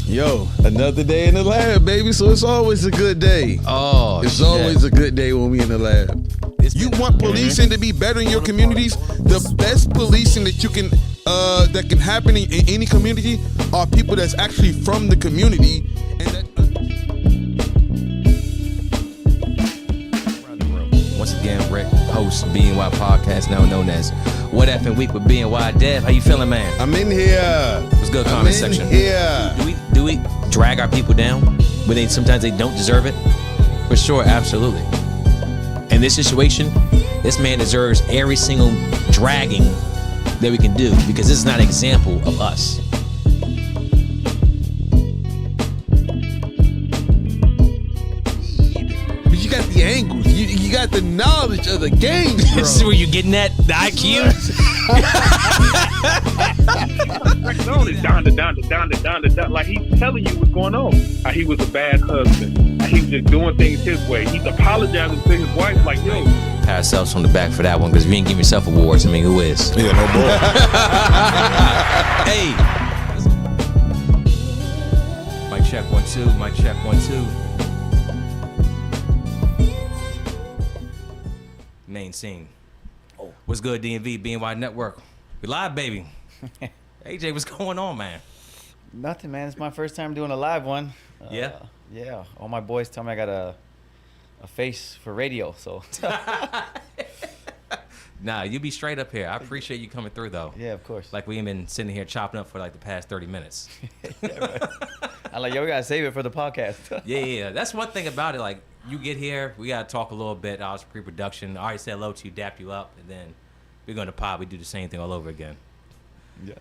Yo, another day in the lab, baby. So it's always a good day. Oh, it's always a good day when we in the lab. You want policing to be better in your communities? The best policing that you can that can happen in any community are people that's actually from the community and that. Once again, Rick, host BNY Podcast, now known as What Effing Week with BNY. Dev, how you feeling, man? I'm in here. What's good? Comment section. Yeah. Do we drag our people down when sometimes they don't deserve it? For sure, absolutely. In this situation, this man deserves every single dragging that we can do because this is not an example of us. But you got the angles. You got the knowledge of the game, bro. This is where you're getting at, the IQ. Down. Like he's telling you what's going on. He was a bad husband. He was just doing things his way. He's apologizing to his wife, like, yo. Pat ourselves on the back for that one because we ain't giving yourself awards. I mean, who is? Yeah, no boy. Hey. Mic check 1 2. Mic check 1 2. Main scene. Oh. What's good, DMV, BNY Network? We live, baby. AJ, what's going on, man? Nothing, man. It's my first time doing a live one. Yeah? Yeah. All my boys tell me I got a face for radio, so. Nah, you be straight up here. I appreciate you coming through, though. Yeah, of course. Like, we ain't been sitting here chopping up for, like, the past 30 minutes. Yeah, right. I'm like, yo, we got to save it for the podcast. Yeah. That's one thing about it. Like, you get here, we got to talk a little bit. I was pre-production. I already said hello to you, dap you up, and then we're going to pod. We do the same thing all over again. Yeah.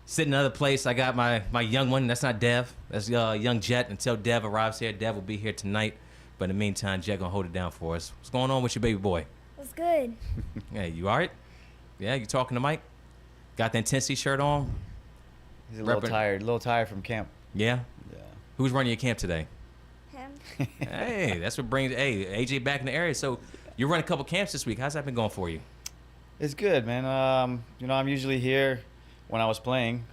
Sitting in another place, I got my young one. That's not Dev. That's young Jet. Until Dev arrives here, Dev will be here tonight. But in the meantime, Jet gonna hold it down for us. What's going on with your baby boy? What's good? Hey, you all right? Yeah, you talking to Mike? Got the intensity shirt on? He's a little tired from camp. Yeah? Yeah. Who's running your camp today? Him. Hey, that's what brings AJ back in the area. So you're running a couple camps this week. How's that been going for you? It's good, man. I'm usually here when I was playing,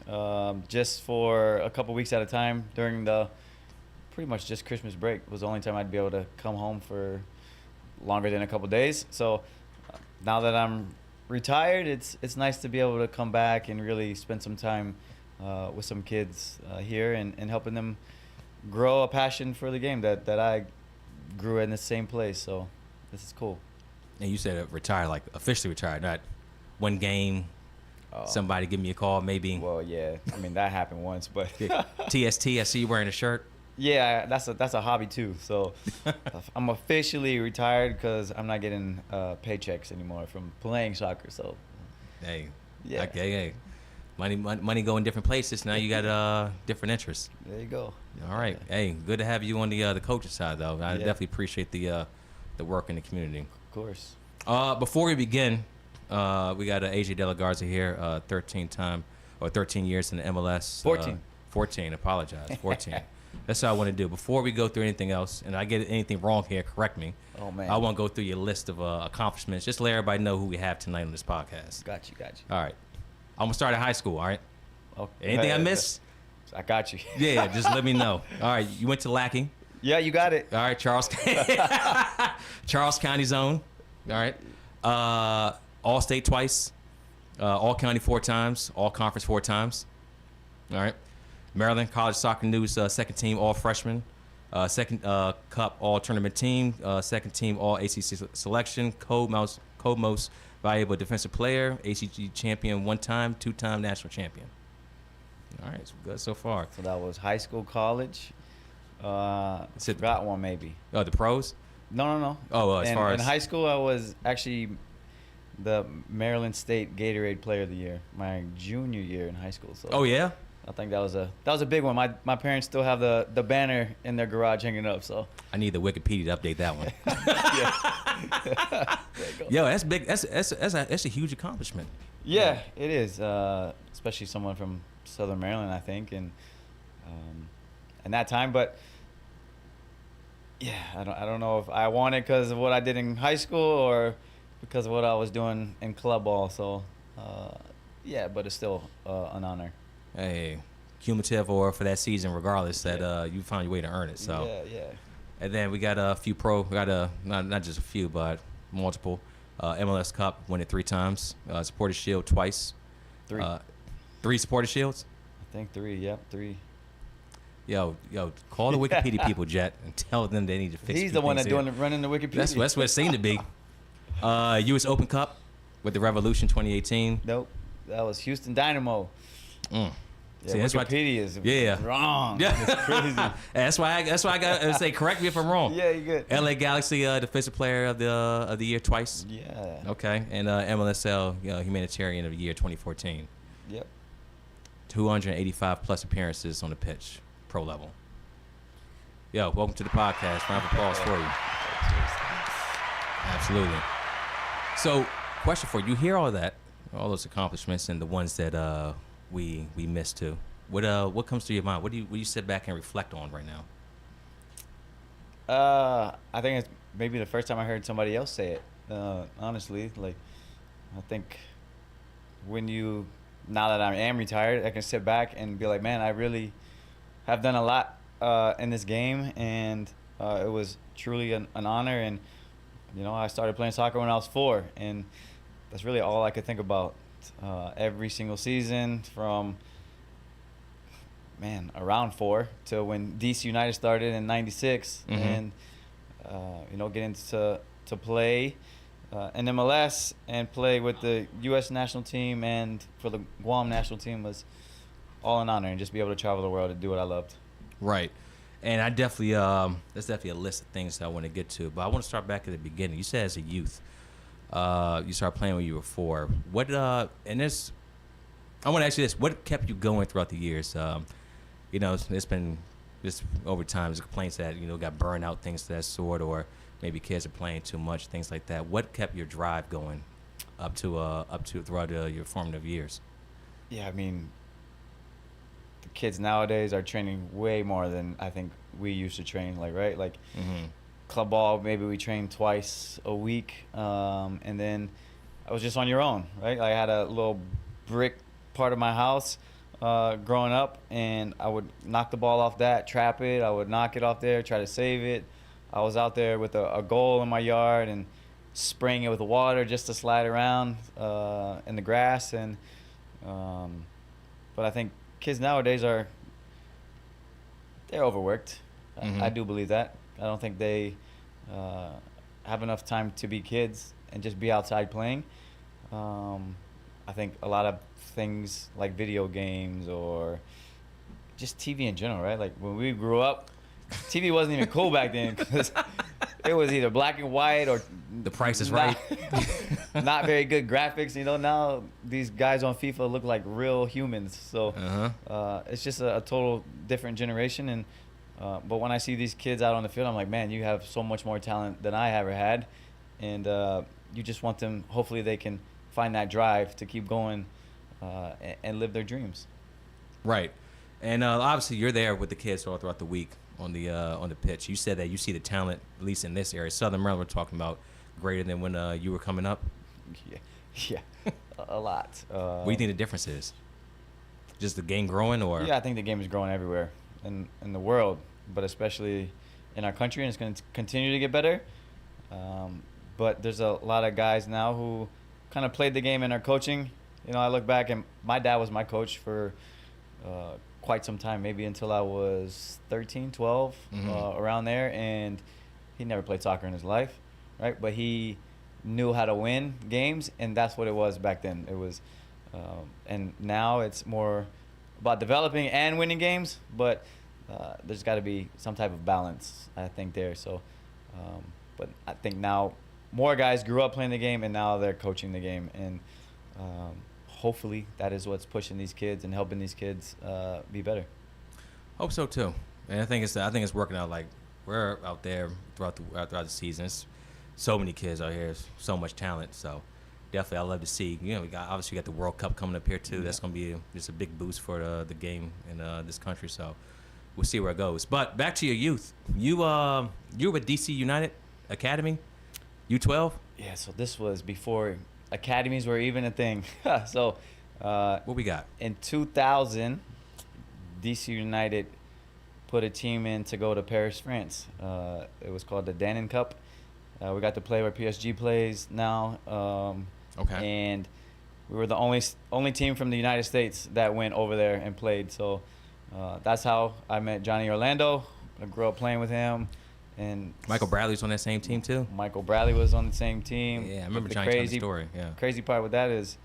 just for a couple weeks at a time during the pretty much just Christmas break was the only time I'd be able to come home for longer than a couple days. So now that I'm retired, it's nice to be able to come back and really spend some time with some kids here and helping them grow a passion for the game that I grew in the same place. So this is cool. And you said retired, like officially retired, not one game. Somebody give me a call, maybe. Well, yeah. I mean, that happened once, but TST, I see you wearing a shirt. Yeah, that's a hobby too. So I'm officially retired because I'm not getting paychecks anymore from playing soccer. So hey, yeah, okay, hey, money go in different places. Now you got different interests. There you go. All right, hey, good to have you on the coaching side though. I Yeah. definitely appreciate the work in the community. Of course. Before we begin, we got AJ De La Garza here, 13 years in the MLS. 14. 14. Apologize. 14. That's what I want to do. Before we go through anything else, and I get anything wrong here, correct me. Oh, man. I want to go through your list of accomplishments, just to let everybody know who we have tonight on this podcast. Got you. All right. I'm going to start at high school, all right? Okay. Anything I missed? I got you. Yeah, just let me know. All right, you went to Lackey. Yeah, you got it. All right, Charles County Zone. All right. All-State twice. All-County 4 times. All-Conference 4 times. All right. Maryland College Soccer News second team All-Freshman. Second Cup All-Tournament team. Second team All-ACC selection. Co-most valuable defensive player. ACG champion 1 time, 2-time national champion. All right, so good so far. So that was high school, college. Forgot one maybe. Oh, the pros? No. Oh, as far as in high school, I was actually the Maryland State Gatorade Player of the Year my junior year in high school. So oh yeah. I think that was a big one. My parents still have the banner in their garage hanging up. So I need the Wikipedia to update that one. Yeah. Yo, that's big. That's a huge accomplishment. Yeah, it is. Especially someone from Southern Maryland, I think, and that time. But yeah, I don't know if I won it because of what I did in high school or because of what I was doing in club ball. So yeah, but it's still an honor. Hey, cumulative or for that season, regardless, that you found your way to earn it. So Yeah. And then we got a few not just a few, but multiple. MLS Cup, win it 3 times. Supporter Shield twice. 3. 3 Supporter Shields. I think 3. Yep, 3. Yo, call the Wikipedia people, Jet, and tell them they need to fix. He's the one that's running the Wikipedia. That's what it seemed to be. U.S. Open Cup with the Revolution 2018. Nope, that was Houston Dynamo. Mm. Yeah, See, that's why- Wikipedia is Yeah. wrong. It's crazy. That's why I got to say, correct me if I'm wrong. Yeah, you good. LA Galaxy Defensive Player of the Year twice. Yeah. Okay, and MLSL Humanitarian of the Year 2014. Yep. 285 plus appearances on the pitch, pro level. Yo, welcome to the podcast. Round of applause for you. Absolutely. So, question for you: you hear all that, all those accomplishments, and the ones that we missed too. What comes to your mind? What do you sit back and reflect on right now? I think it's maybe the first time I heard somebody else say it. Honestly, like, I think now that I am retired, I can sit back and be like, man, I really have done a lot in this game, and it was truly an honor. And I started playing soccer when I was 4, and that's really all I could think about every single season from around 4 to when DC United started in '96, and getting to play in MLS and play with the U.S. national team and for the Guam national team was all an honor, and just be able to travel the world and do what I loved. Right. And I definitely, there's definitely a list of things that I want to get to, but I want to start back at the beginning. You said as a youth, you started playing when you were 4. What, and this, I want to ask you this: what kept you going throughout the years? It's been just over time. There's complaints that got burned out, things of that sort, or maybe kids are playing too much, things like that. What kept your drive going up to throughout your formative years? Yeah, I mean, the kids nowadays are training way more than I think we used to train. Club ball, maybe we trained twice a week, and then I was just on your own, right? I had a little brick part of my house growing up, and I would knock the ball off that, trap it, I would knock it off there, try to save it. I was out there with a goal in my yard and spraying it with water just to slide around in the grass. And but I think kids nowadays they're overworked. I do believe that. I don't think they have enough time to be kids and just be outside playing. I think a lot of things like video games or just TV in general, right? Like when we grew up, TV wasn't even cool back then because it was either black and white or The Price is Right. Not very good graphics. Now these guys on FIFA look like real humans. So it's just a total different generation. And but when I see these kids out on the field, I'm like, man, you have so much more talent than I ever had. And you just want them, hopefully they can find that drive to keep going and live their dreams. Right. And obviously you're there with the kids all throughout the week on the pitch. You said that you see the talent, at least in this area. Southern Maryland, we're talking about, greater than when you were coming up. Yeah, a lot. What do you think the difference is? Just the game growing, or? Yeah, I think the game is growing everywhere in the world, but especially in our country, and it's going to continue to get better. But there's a lot of guys now who kind of played the game and are coaching. I look back, and my dad was my coach for quite some time, maybe until I was 13, 12, around there, and he never played soccer in his life, right? But he knew how to win games, and that's what it was back then. It was, and now it's more about developing and winning games, but there's got to be some type of balance, I think, there. So, but I think now more guys grew up playing the game, and now they're coaching the game, and hopefully that is what's pushing these kids and helping these kids be better. Hope so too, and I think it's working out. Like, we're out there throughout the seasons. So many kids out here, so much talent. So definitely, I love to see. We got the World Cup coming up here too. That's gonna be just a big boost for the game in this country. So we'll see where it goes. But back to your youth. You were with DC United Academy, U12. Yeah. So this was before academies were even a thing. So what we got in 2000, DC United put a team in to go to Paris, France. It was called the Danon Cup. We got to play where PSG plays now. Okay. And we were the only team from the United States that went over there and played. So that's how I met Johnny Orlando. I grew up playing with him. And Michael Bradley's on that same team too. Michael Bradley was on the same team. Yeah, I remember The Johnny telling the story. Yeah. Crazy part with that is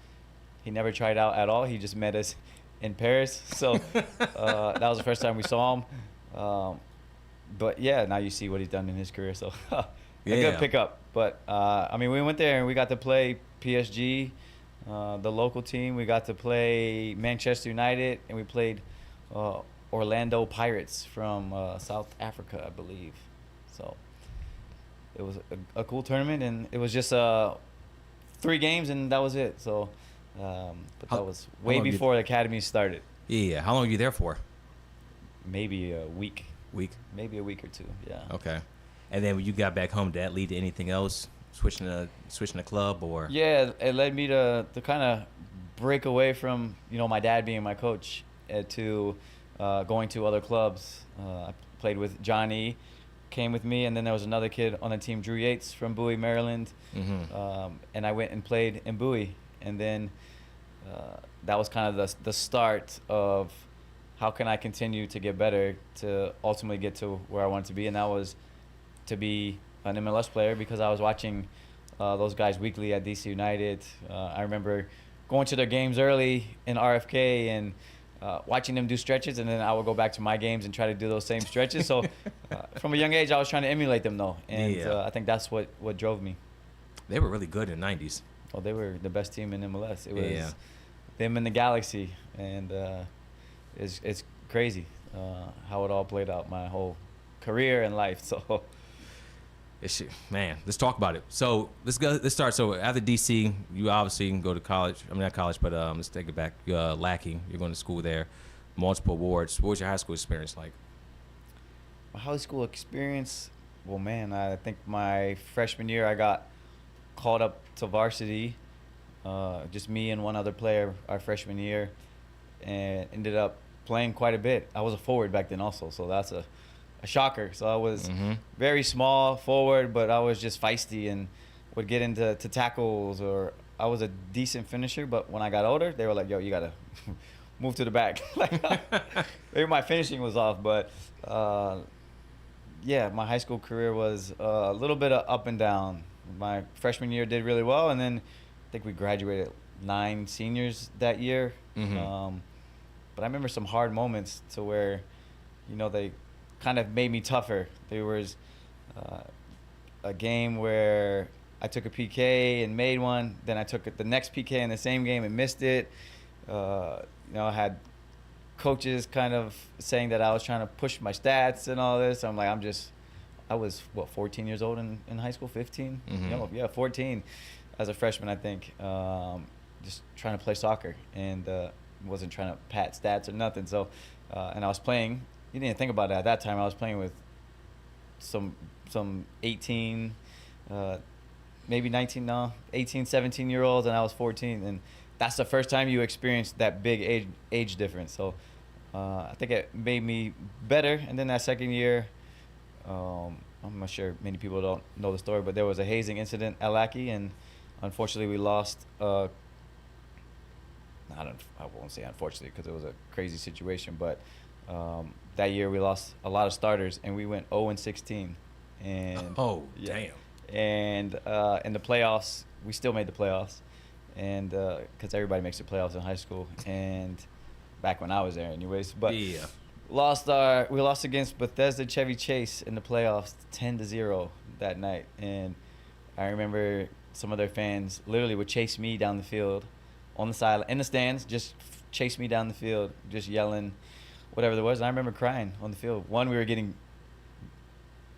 he never tried out at all. He just met us in Paris. So that was the first time we saw him. But yeah, now you see what he's done in his career. So a good pickup. But I mean, we went there and we got to play PSG, the local team. We got to play Manchester United, and we played Orlando Pirates from South Africa, I believe. So it was a cool tournament, and it was just 3 games, and that was it. So, but that was way before the academy started. Yeah. How long were you there for? Maybe a week. Maybe a week or 2. Yeah. Okay. And then when you got back home, did that lead to anything else? Switching the club, or? Yeah, it led me to kind of break away from my dad being my coach to going to other clubs. I played with Johnny, came with me, and then there was another kid on the team, Drew Yates from Bowie, Maryland, and I went and played in Bowie, and then that was kind of the start of how can I continue to get better to ultimately get to where I wanted to be, and that was to be an MLS player, because I was watching those guys weekly at DC United. I remember going to their games early in RFK and watching them do stretches, and then I would go back to my games and try to do those same stretches. So from a young age, I was trying to emulate them, though. And I think that's what drove me. They were really good in the 90s. Oh, they were the best team in MLS. It was them and the Galaxy. And it's crazy how it all played out my whole career and life. So, man, let's talk about it. So let's start. So after DC, you obviously can go to college. I mean, not college, but let's take it back. Lackey, you're going to school there. Multiple awards. What was your high school experience like? My high school experience, well, man, I think my freshman year I got called up to varsity. Just me and one other player our freshman year, and ended up playing quite a bit. I was a forward back then also, so that's a shocker. So I was very small forward, but I was just feisty and would get into tackles, or I was a decent finisher. But when I got older, they were like, yo, you got to move to the back. Maybe my finishing was off, but yeah, my high school career was a little bit of up and down. My freshman year did really well, and then I think we graduated 9 seniors that year. But I remember some hard moments to where, they kind of made me tougher. There was a game where I took a PK and made one. Then I took the next PK in the same game and missed it. I had coaches kind of saying that I was trying to push my stats and all this. I'm like, I was 14 years old in high school, 15? 14 as a freshman, I think. Just trying to play soccer, and wasn't trying to pat stats or nothing. So, and I was playing. You didn't think about it at that time. I was playing with some 18, maybe 19, 18, 17-year-olds, and I was 14. And that's the first time you experienced that big age difference. So I think it made me better. And then that second year, I'm not sure many people don't know the story, but there was a hazing incident at Lackey, and unfortunately we lost. I won't say unfortunately because it was a crazy situation, but that year we lost a lot of starters, and we went 0-16. And damn. And in the playoffs, we still made the playoffs, and because everybody makes the playoffs in high school, and back when I was there, anyways. But we lost against Bethesda Chevy Chase in the playoffs 10-0 that night, and I remember some of their fans literally would chase me down the field, on the side, in the stands, just chase me down the field, just yelling whatever there was. And I remember crying on the field. 1, we were getting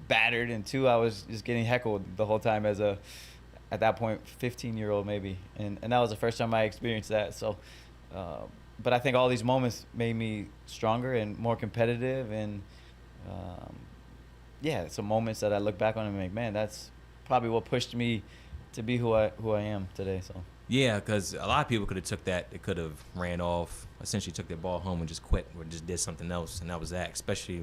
battered, and 2, I was just getting heckled the whole time as at that point, 15-year-old maybe. And that was the first time I experienced that. So, but I think all these moments made me stronger and more competitive. And some moments that I look back on and make, man, that's probably what pushed me to be who I am today. So Yeah, because a lot of people could have took that. They could have ran off, essentially took their ball home and just quit or just did something else, and that was that. Especially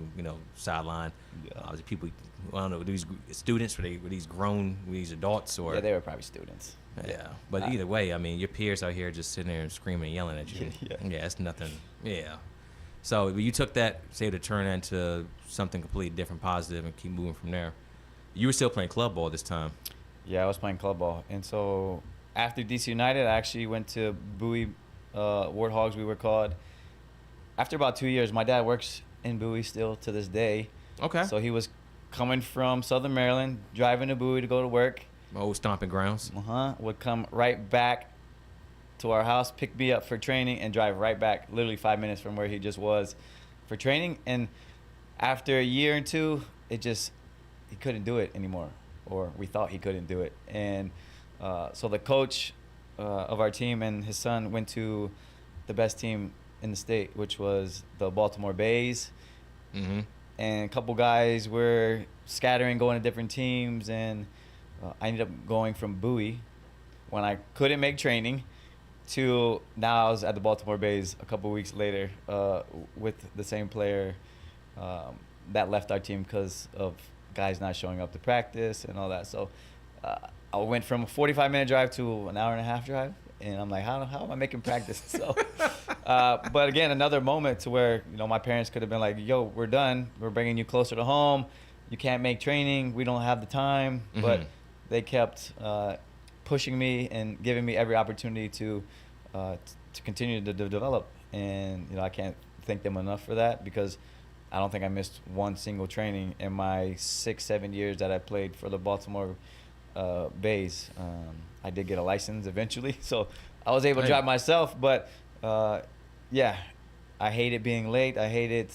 sideline. Yeah. Was it people? I don't know. Were these students? Were these grown? Were these adults? Or Yeah, they were probably students. yeah. But either way, I mean, your peers out here just sitting there and screaming and yelling at you. Yeah. It's nothing. Yeah. So you took that, say, to turn into something completely different, positive, and keep moving from there. You were still playing club ball this time. Yeah, I was playing club ball, and so after DC United, I actually went to Bowie Warthogs, we were called. After about 2 years, my dad works in Bowie still to this day. Okay. So he was coming from Southern Maryland, driving to Bowie to go to work. My old stomping grounds. Would come right back to our house, pick me up for training, and drive right back, literally 5 minutes from where he just was for training. And after a year or two, he couldn't do it anymore, or we thought he couldn't do it. And so the coach of our team and his son went to the best team in the state, which was the Baltimore Bays. Mm-hmm. And a couple guys were scattering, going to different teams, and I ended up going from Bowie when I couldn't make training to now I was at the Baltimore Bays a couple weeks later with the same player that left our team because of guys not showing up to practice and all that. So I went from a 45-minute drive to an hour-and-a-half drive, and I'm like, how am I making practice? So, but again, another moment to where my parents could have been like, yo, we're done. We're bringing you closer to home. You can't make training. We don't have the time. Mm-hmm. But they kept pushing me and giving me every opportunity to continue to develop. And I can't thank them enough for that, because I don't think I missed one single training in my 6-7 years that I played for the Baltimore Bays. I did get a license eventually, so I was able to drive myself. But yeah, I hated being late. I hated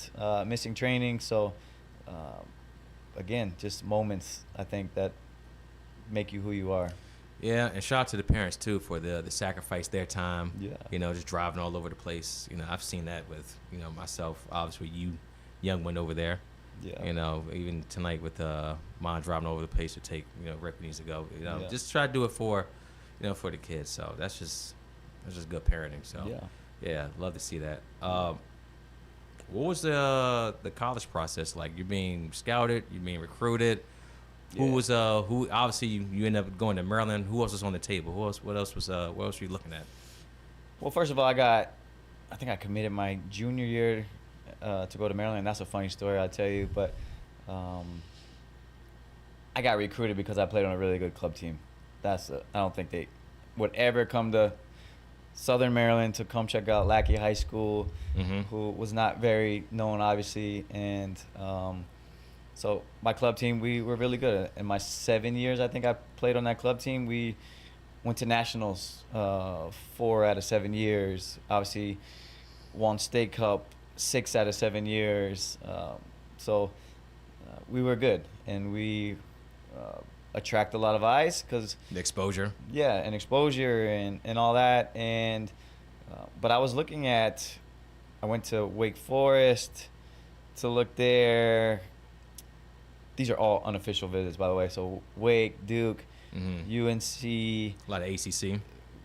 missing training. So again, just moments, I think, that make you who you are. Yeah, and shout out to the parents too for the sacrifice, their time. Yeah. Just driving all over the place. I've seen that with myself. Obviously, you, young one over there. Yeah. Even tonight with mom driving all over the place to take Rick needs to go. Yeah. Just try to do it for for the kids. So that's just good parenting. So yeah, love to see that. What was the college process like? You're being scouted. You're being recruited. Yeah. Who obviously you end up going to Maryland. Who else was on the table? What else were you looking at? Well, first of all, I think I committed my junior year to go to Maryland. That's a funny story, I'll tell you. But I got recruited because I played on a really good club team. I don't think they would ever come to Southern Maryland to come check out Lackey High School, Mm-hmm. who was not very known, obviously. And so my club team, we were really good. In my 7 years, I think I played on that club team. We went to nationals 4 out of 7 years. Obviously, won state cup 6 out of 7 years. So we were good, and we attract a lot of eyes because The exposure. yeah, and exposure and all that. And but I was looking at, I went to Wake Forest to look there. These are all unofficial visits, by the way. So Wake, Duke, Mm-hmm. UNC. A lot of ACC.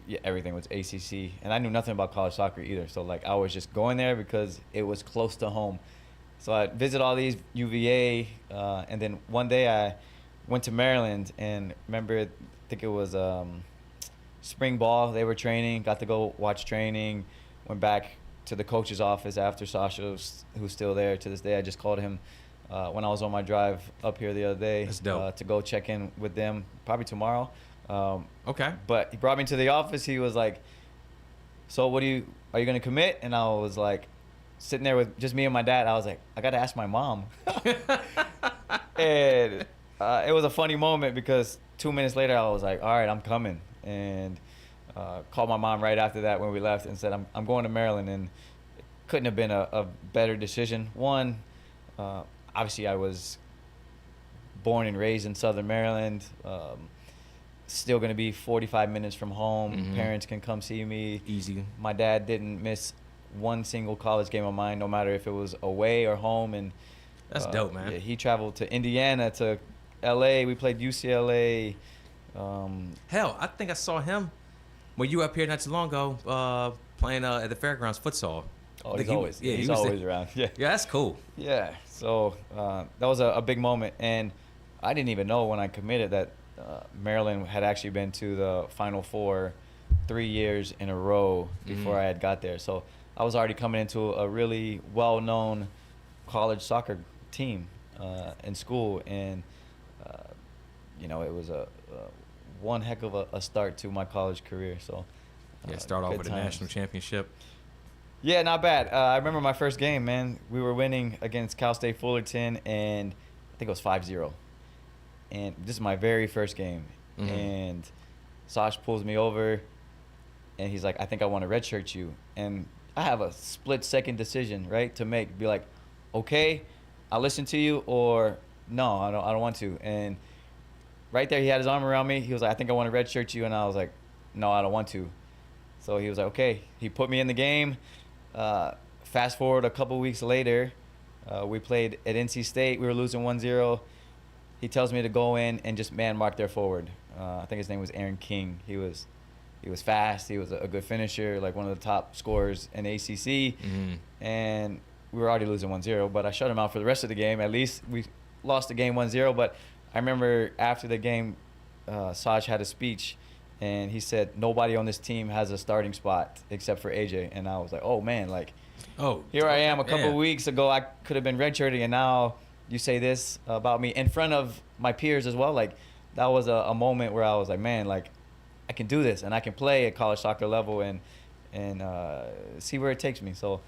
Yeah, everything was ACC, and I knew nothing about college soccer either. So like, I was just going there because it was close to home. So I visit all these UVA, and then one day I went to Maryland, and remember, I think it was spring ball. They were training. Got to go watch training. Went back to the coach's office after Sasha, who's still there to this day. I just called him when I was on my drive up here the other day. That's dope. To go check in with them probably tomorrow. Okay. But he brought me to the office. He was like, "So are you going to commit?" And I was like, sitting there with just me and my dad. I was like, I got to ask my mom. And it was a funny moment because 2 minutes later, I was like, all right, I'm coming. And called my mom right after that when we left and said, I'm going to Maryland. And it couldn't have been a better decision. One, obviously I was born and raised in Southern Maryland. Still going to be 45 minutes from home. Mhm. Parents can come see me. Easy. My dad didn't miss one single college game of mine, no matter if it was away or home. And That's dope, man. yeah, he traveled to Indiana, to LA. We played UCLA. Hell, I think I saw him when you were up here not too long ago, playing at the fairgrounds futsal. Oh, I think he's always around. Yeah. Yeah, that's cool. Yeah. So that was a big moment, and I didn't even know when I committed that Maryland had actually been to the Final Four 3 years in a row before I had got there. So I was already coming into a really well-known college soccer team in school, and it was a one heck of a start to my college career. So Start off good with a times. national championship. Yeah, not bad. I remember my first game, man. We were winning against Cal State Fullerton, and I think it was 5-0. And this is my very first game. And Saj pulls me over, and he's like, I think I want to redshirt you. And I have a split-second decision, right, to make. Be like, okay, I'll listen to you, or no, I don't want to. And right there, he had his arm around me. He was like, I think I want to redshirt you. And I was like, no, I don't want to. So he was like, okay. He put me in the game. Fast forward a couple weeks later, we played at NC State. We were losing 1-0. He tells me to go in and just man mark their forward. I think his name was Aaron King. He was fast. He was a good finisher, like one of the top scorers in ACC. And we were already losing 1-0, but I shut him out for the rest of the game. At least we lost the game 1-0. But I remember after the game, Saj had a speech, and he said, nobody on this team has a starting spot except for AJ. And I was like, oh, man, like, here I am a couple weeks ago. I could have been redshirting, and now you say this about me in front of my peers as well. Like, that was a moment where I was like, man, like, I can do this, and I can play at college soccer level and see where it takes me. So,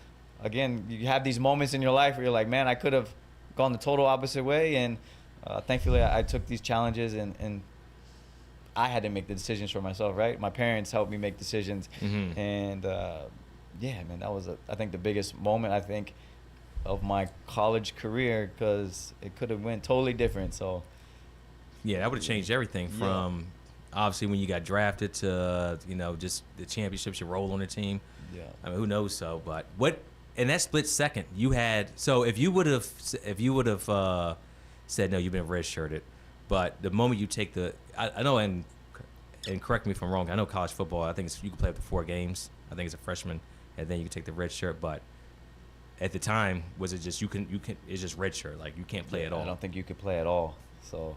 again, you have these moments in your life where you're like, man, I could have gone the total opposite way. And thankfully, I took these challenges, and I had to make the decisions for myself, right? My parents helped me make decisions. And, yeah, man, that was, I think, the biggest moment, I think, of my college career, because it could have went totally different. So yeah, that would have changed everything from obviously when you got drafted to just the championships, your role on the team. Yeah, I mean, who knows? So, but what in that split second you had? So if you would have said no, you've been redshirted, but the moment you take I know, and correct me if I'm wrong, I know college football, I think you can play up to 4 games. I think it's a freshman, and then you can take the red shirt, but at the time, was it just you can it's just red shirt, like you can't play at all? I don't think you could play at all. So,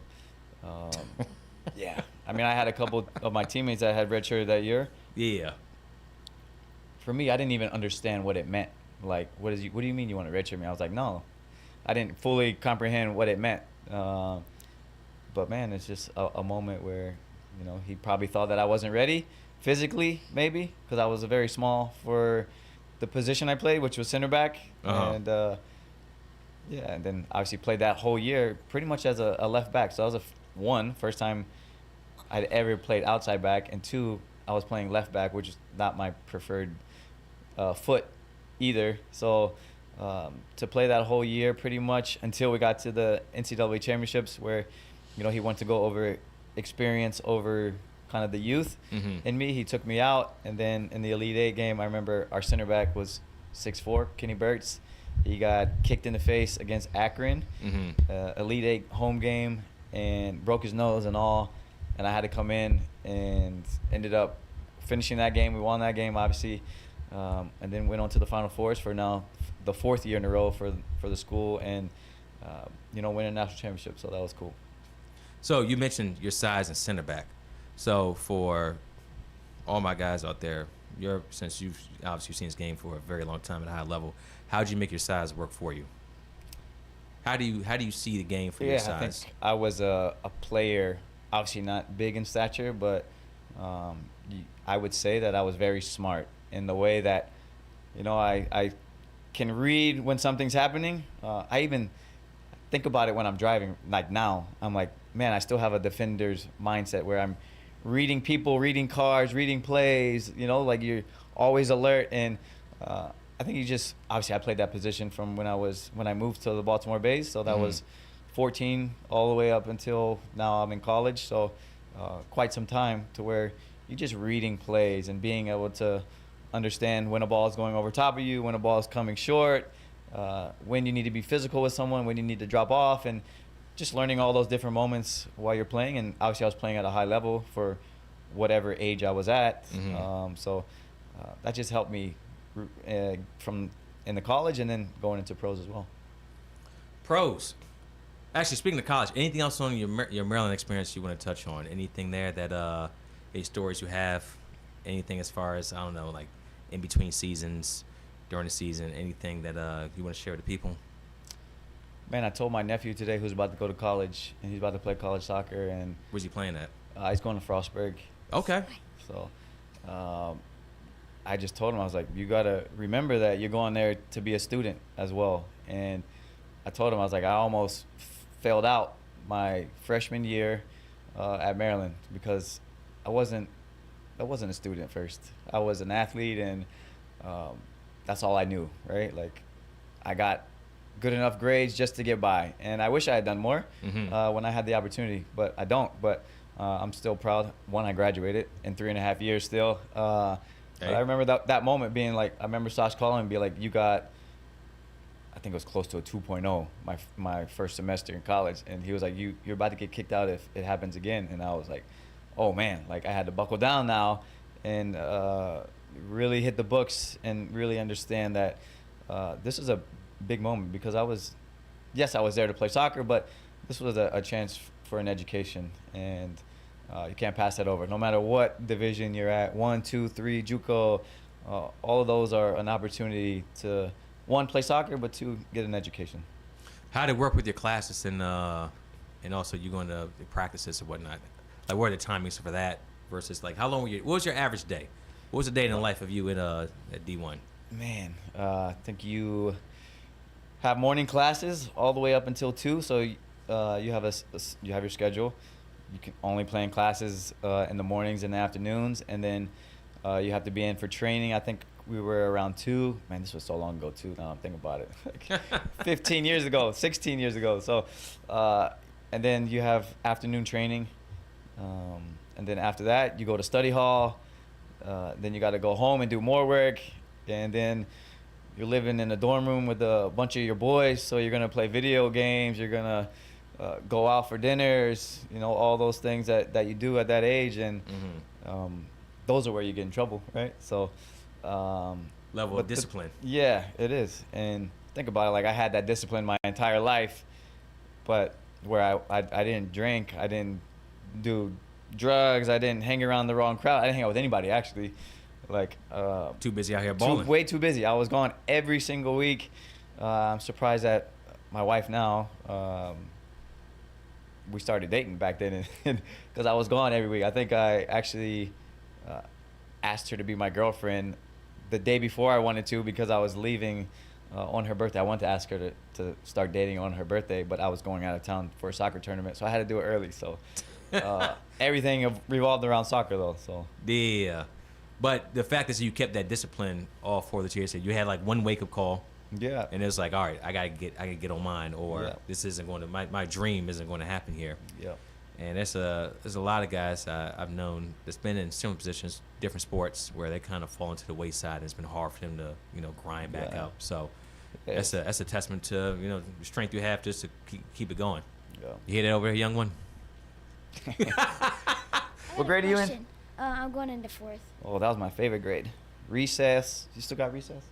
yeah. I mean, I had a couple of my teammates that had red shirt that year. Yeah. For me, I didn't even understand what it meant. Like, what do you mean you want to redshirt me? I was like, no, I didn't fully comprehend what it meant. But man, it's just a moment where, he probably thought that I wasn't ready physically, maybe, because I was very small for the position I played, which was center back. And and then obviously played that whole year pretty much as a left back. So that was first time I'd ever played outside back, and 2, I was playing left back, which is not my preferred foot either. So to play that whole year pretty much until we got to the NCAA championships, where he wanted to go over experience over kind of the youth in me. He took me out, and then in the Elite 8 game, I remember our center back was 6'4", Kenny Burtz. He got kicked in the face against Akron, Elite 8 home game, and broke his nose and all. And I had to come in and ended up finishing that game. We won that game, obviously, and then went on to the Final Fours for now the 4th year in a row for the school, and win a national championship. So that was cool. So you mentioned your size and center back. So for all my guys out there, since you've obviously seen this game for a very long time at a high level, how did you make your size work for you? How do you see the game for your size? I think I was a player, obviously not big in stature, but I would say that I was very smart in the way that, I can read when something's happening. I even think about it when I'm driving. Like now, I'm like, man, I still have a defender's mindset where I'm reading people, reading cars, reading plays, like you're always alert. And I think obviously I played that position from when I moved to the Baltimore Bays. So that was 14 all the way up until now I'm in college. So quite some time to where you're just reading plays and being able to understand when a ball is going over top of you, when a ball is coming short, when you need to be physical with someone, when you need to drop off, and just learning all those different moments while you're playing. And obviously I was playing at a high level for whatever age I was at. Mhm. So that just helped me from in the college and then going into pros as well. Pros. Actually, speaking of college, anything else on your Maryland experience you want to touch on? Anything there that any stories you have? Anything as far as, I don't know, like in between seasons, during the season, anything that you want to share with the people? Man, I told my nephew today who's about to go to college, and he's about to play college soccer, and Where's he playing at? he's going to Frostburg. Okay. So I just told him, I was like, you got to remember that you're going there to be a student as well. And I told him, I was like, I almost failed out my freshman year at Maryland because I wasn't a student first. I was an athlete, and that's all I knew, right? Like, I got good enough grades just to get by, and I wish I had done more when I had the opportunity, but I don't. But I'm still proud. One, I graduated in 3.5 years still. But I remember that moment being like, I remember Sash calling and be like, you got, I think it was close to a 2.0 my first semester in college, and he was like, you're about to get kicked out if it happens again. And I was like, oh man, like I had to buckle down now and really hit the books and really understand that this is a big moment, because I was there to play soccer, but this was a chance for an education, and you can't pass that over. No matter what division you're at, 1, 2, 3, JUCO, all of those are an opportunity to, 1, play soccer, but 2, get an education. How did it work with your classes and also you going to the practices and whatnot? Like, what are the timings for that versus like how long were what was your average day? What was the day in the life of you at D1? Man, I think you have morning classes all the way up until 2, so you have your schedule. You can only play in classes in the mornings and the afternoons, and then you have to be in for training. I think we were around 2. Man, this was so long ago too. Now I'm thinking about it, like 15 years ago, 16 years ago. So, and then you have afternoon training, and then after that you go to study hall. Then you got to go home and do more work, and then you're living in a dorm room with a bunch of your boys, so you're gonna play video games. You're gonna go out for dinners, all those things that you do at that age, and those are where you get in trouble, right? So Level of discipline. Yeah, it is. And think about it, like I had that discipline my entire life, but where I didn't drink, I didn't do drugs, I didn't hang around the wrong crowd, I didn't hang out with anybody actually. Like too busy out here balling. Way too busy. I was gone every single week. I'm surprised that my wife now, we started dating back then, because I was gone every week. I think I actually asked her to be my girlfriend the day before I wanted to, because I was leaving on her birthday. I wanted to ask her to start dating on her birthday, but I was going out of town for a soccer tournament, so I had to do it early. So everything revolved around soccer though. So yeah. But the fact is, you kept that discipline all 4 of the years. You had like one wake up call. Yeah. And it was like, all right, I gotta get on mine, or this isn't going to my dream isn't going to happen here. Yeah. And there's a lot of guys I've known that's been in similar positions, different sports, where they kind of fall into the wayside, and it's been hard for them to grind back up. So that's a testament to the strength you have just to keep it going. Yeah. You hear that over here, young one? What grade are you in? I'm going into 4th. Oh, that was my favorite grade. Recess. You still got recess?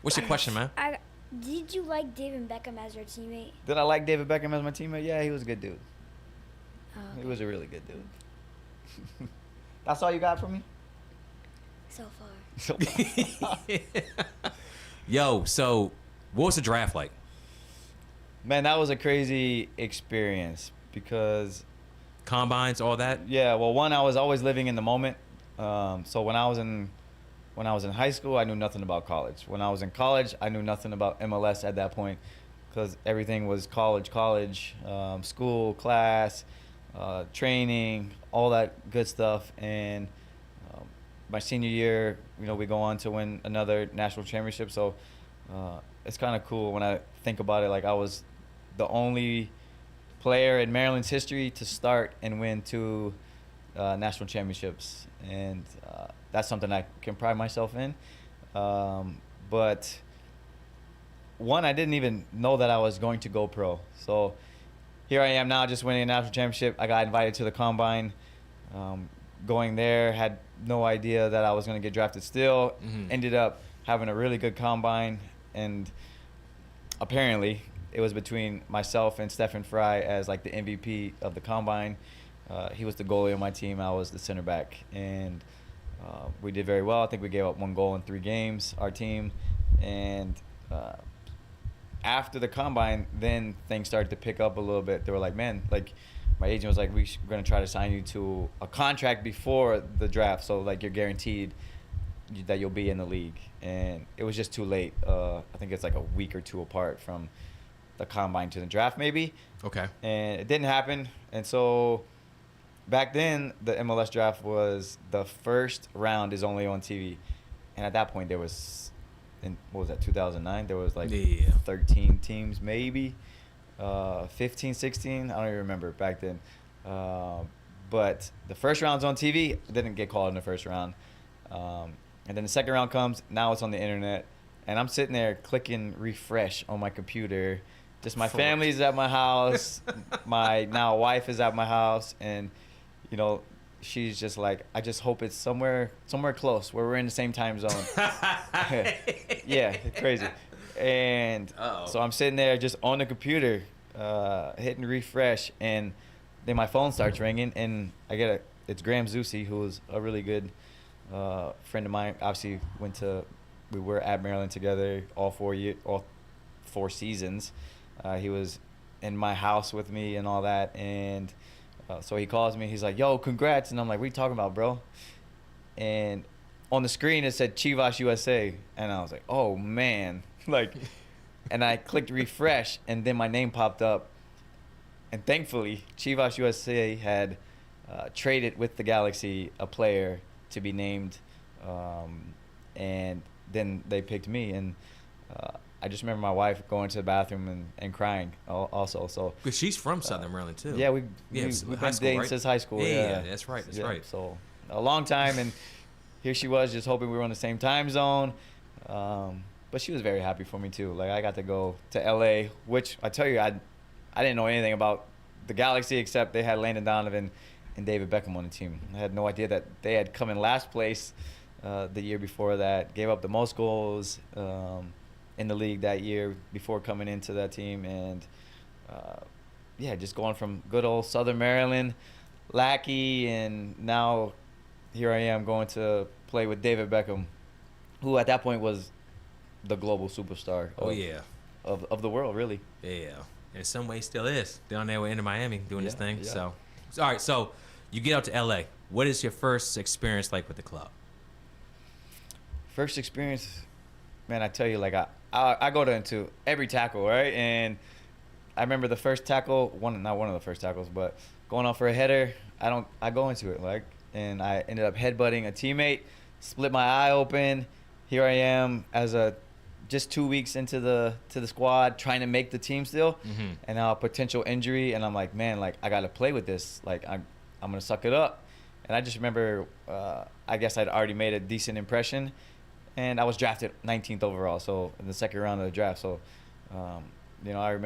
What's your question, man? Did you like David Beckham as your teammate? Did I like David Beckham as my teammate? Yeah, he was a good dude. Oh, okay. He was a really good dude. That's all you got from me? So far. Yo, so what was the draft like? Man, that was a crazy experience because combines, all that? Yeah, well, one, I was always living in the moment. So when I was in high school, I knew nothing about college. When I was in college, I knew nothing about MLS at that point, because everything was college, school, class, training, all that good stuff. And my senior year, we go on to win another national championship. So it's kind of cool when I think about it. Like, I was the only player in Maryland's history to start and win 2 national championships, and that's something I can pride myself in. But one, I didn't even know that I was going to go pro. So here I am now, just winning a national championship. I got invited to the combine. going there, had no idea that I was going to get drafted still. Mhm. Ended up having a really good combine, and apparently it was between myself and Stephen Fry as like the MVP of the combine. He was the goalie on my team. I was the center back, and we did very well. I think we gave up 1 goal in 3 games, our team. And after the combine, then things started to pick up a little bit. They were like, man, like my agent was like, we're going to try to sign you to a contract before the draft. So like you're guaranteed that you'll be in the league. And it was just too late. I think it's like a week or 2 apart from the combine to the draft maybe. Okay. And it didn't happen. And so back then, the MLS draft was the first round is only on TV. And at that point, there was, what was that, 2009? There was like 13 teams maybe, 15, 16. I don't even remember back then. But the first round's on TV. Didn't get called in the first round. And then the second round comes. Now it's on the internet. And I'm sitting there clicking refresh on my computer. Just my family's at my house. My now wife is at my house. And, you know, she's just like, I just hope it's somewhere close where we're in the same time zone. Yeah, it's crazy. And so I'm sitting there just on the computer, hitting refresh. And then my phone starts ringing. And I get it's Graham Zusi, who was a really good friend of mine. Obviously, we were at Maryland together all 4 seasons. He was in my house with me and all that, and so he calls me. He's like, "Yo, congrats!" And I'm like, "What are you talking about, bro?" And on the screen it said Chivas USA, and I was like, "Oh man!" Like, and I clicked refresh, and then my name popped up, and thankfully Chivas USA had traded with the Galaxy a player to be named, and then they picked me, and I just remember my wife going to the bathroom and crying also. So Because she's from Southern Maryland too. yeah, we've high been school, dating right? since high school. Yeah, that's right. That's right. So a long time, and here she was just hoping we were on the same time zone. But she was very happy for me too. Like I got to go to LA, which I tell you, I didn't know anything about the Galaxy except they had Landon Donovan and David Beckham on the team. I had no idea that they had come in last place the year before that, gave up the most goals in the league that year before coming into that team. And yeah, just going from good old Southern Maryland, Lackey, and now here I am going to play with David Beckham, who at that point was the global superstar of the world, really. Yeah. In some ways still is. Down there in Miami doing this thing. Yeah. So all right, so you get out to LA. What is your first experience like with the club? First experience, man, I tell you, like I go into every tackle, right? And I remember the first tackle, not one of the first tackles, but going off for a header, I go into it, like, and I ended up headbutting a teammate, split my eye open. Here I am as just 2 weeks into the squad, trying to make the team still, and now a potential injury, and I'm like, man, like I gotta play with this, like I'm gonna suck it up. And I just remember, I guess I'd already made a decent impression, and I was drafted 19th overall, so in the second round of the draft. So, you know, I don't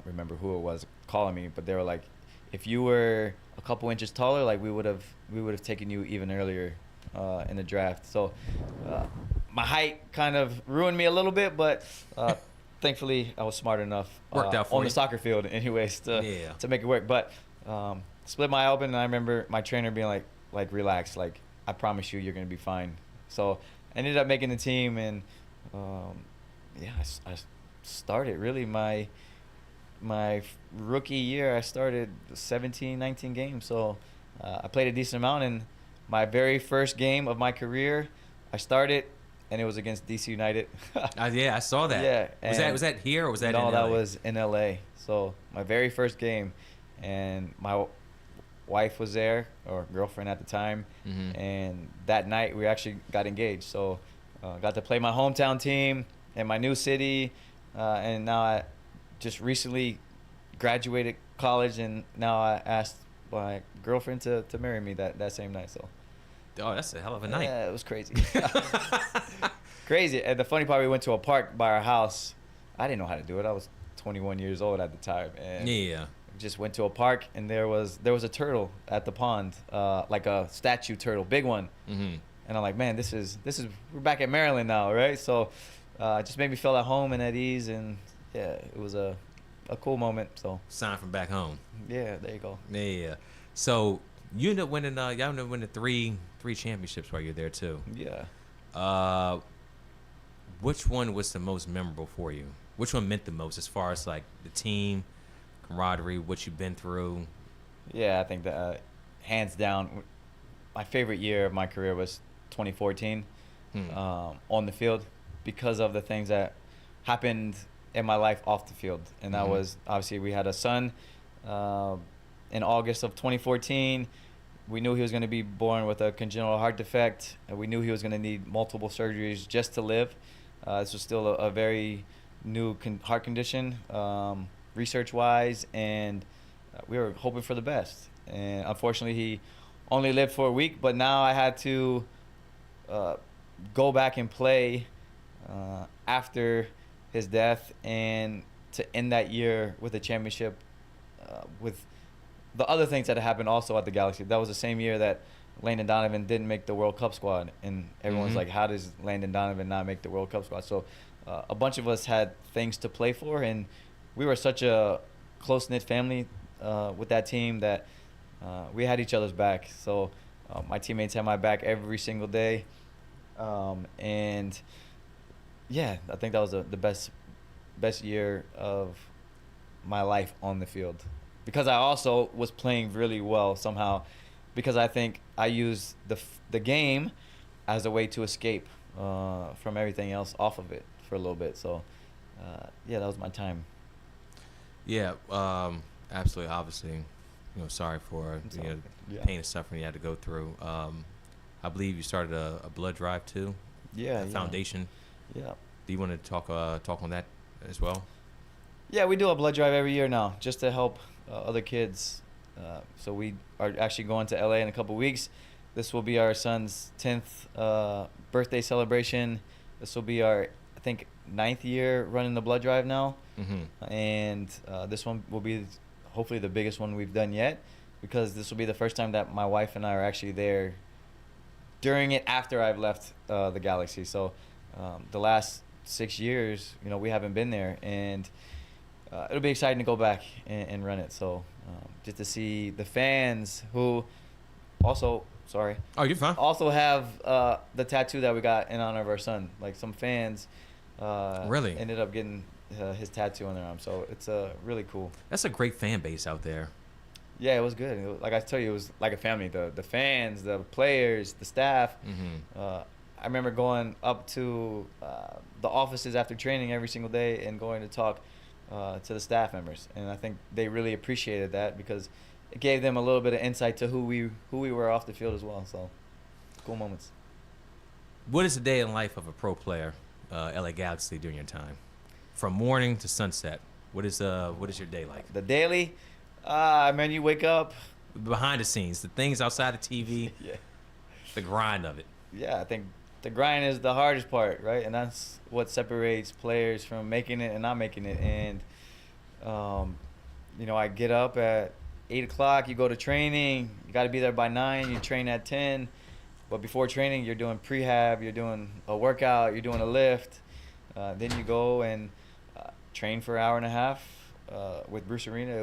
remember who it was calling me, but they were like, if you were a couple inches taller, like we would have taken you even earlier in the draft. So my height kind of ruined me a little bit, but thankfully I was smart enough Worked out for on you. the soccer field anyways to make it work. But split my eye open, and I remember my trainer being like relax, like I promise you're gonna be fine. So I ended up making the team, and yeah, I started really my rookie year. I started 17, 19 games, so I played a decent amount. And my very first game of my career, I started, and it was against DC United. Yeah, I saw that. Yeah. Was that here or was that no, in LA? that was in LA. So my very first game, and my wife was there, or girlfriend at the time, and that night we actually got engaged. So got to play my hometown team in my new city, and now I just recently graduated college, and now I asked my girlfriend to marry me that same night. So that's a hell of a night. yeah, it was crazy. Crazy. And the funny part, we went to a park by our house. I didn't know how to do it. I was 21 years old at the time, and Yeah. just went to a park, and there was a turtle at the pond, like a statue turtle, big one. Mm-hmm. And I'm like, man, this is we're back at Maryland now, right? So it just made me feel at home and at ease, and yeah, it was a cool moment. So Sign from back home. yeah, there you go. Yeah. So you ended up winning. Y'all ended up winning three championships while you're there too. Yeah. Which one was the most memorable for you? Which one meant the most as far as like the team, camaraderie, what you've been through? Yeah, I think that hands down, my favorite year of my career was 2014 on the field, because of the things that happened in my life off the field. And that was, obviously, we had a son in August of 2014. We knew he was going to be born with a congenital heart defect, and we knew he was going to need multiple surgeries just to live. This was still a very new heart condition, research-wise, and we were hoping for the best. And unfortunately, he only lived for a week, but now I had to go back and play after his death, and to end that year with a championship with the other things that happened also at the Galaxy. That was the same year that Landon Donovan didn't make the World Cup squad, and everyone's like, how does Landon Donovan not make the World Cup squad? So a bunch of us had things to play for, and we were such a close-knit family with that team that we had each other's back. So my teammates had my back every single day, and yeah, I think that was the best year of my life on the field, because I also was playing really well somehow, because I think I used the game as a way to escape from everything else off of it for a little bit. So yeah, that was my time. Yeah, absolutely. Obviously, sorry for the pain and suffering you had to go through. I believe you started a blood drive too. Yeah. Foundation. Yeah. Do you want to talk on that as well? Yeah, we do a blood drive every year now, just to help other kids. So we are actually going to LA in a couple weeks. This will be our son's 10th birthday celebration. This will be our, I think, 9th year running the blood drive now. And this one will be hopefully the biggest one we've done yet, because this will be the first time that my wife and I are actually there during it after I've left the Galaxy. So the last 6 years, we haven't been there, and it'll be exciting to go back and run it. So just to see the fans who also, sorry. Oh, you're fine. Also have the tattoo that we got in honor of our son. Like, some fans really ended up getting his tattoo on their arm. So it's really cool. That's a great fan base out there. Yeah, it was good. Like I tell you, it was like a family. The fans, the players, the staff. I remember going up to the offices after training every single day and going to talk to the staff members, and I think they really appreciated that, because it gave them a little bit of insight to who we were off the field as well. So cool moments. What is the day in life of a pro player, LA Galaxy, during your time, from morning to sunset? What is your day like? The daily, man, you wake up. Behind the scenes, the things outside of TV, Yeah. the grind of it. Yeah, I think the grind is the hardest part, right? And that's what separates players from making it and not making it. And, I get up at 8 o'clock, you go to training, you got to be there by 9, you train at 10. But before training, you're doing prehab, you're doing a workout, you're doing a lift. Then you go and train for an hour and a half. With Bruce Arena,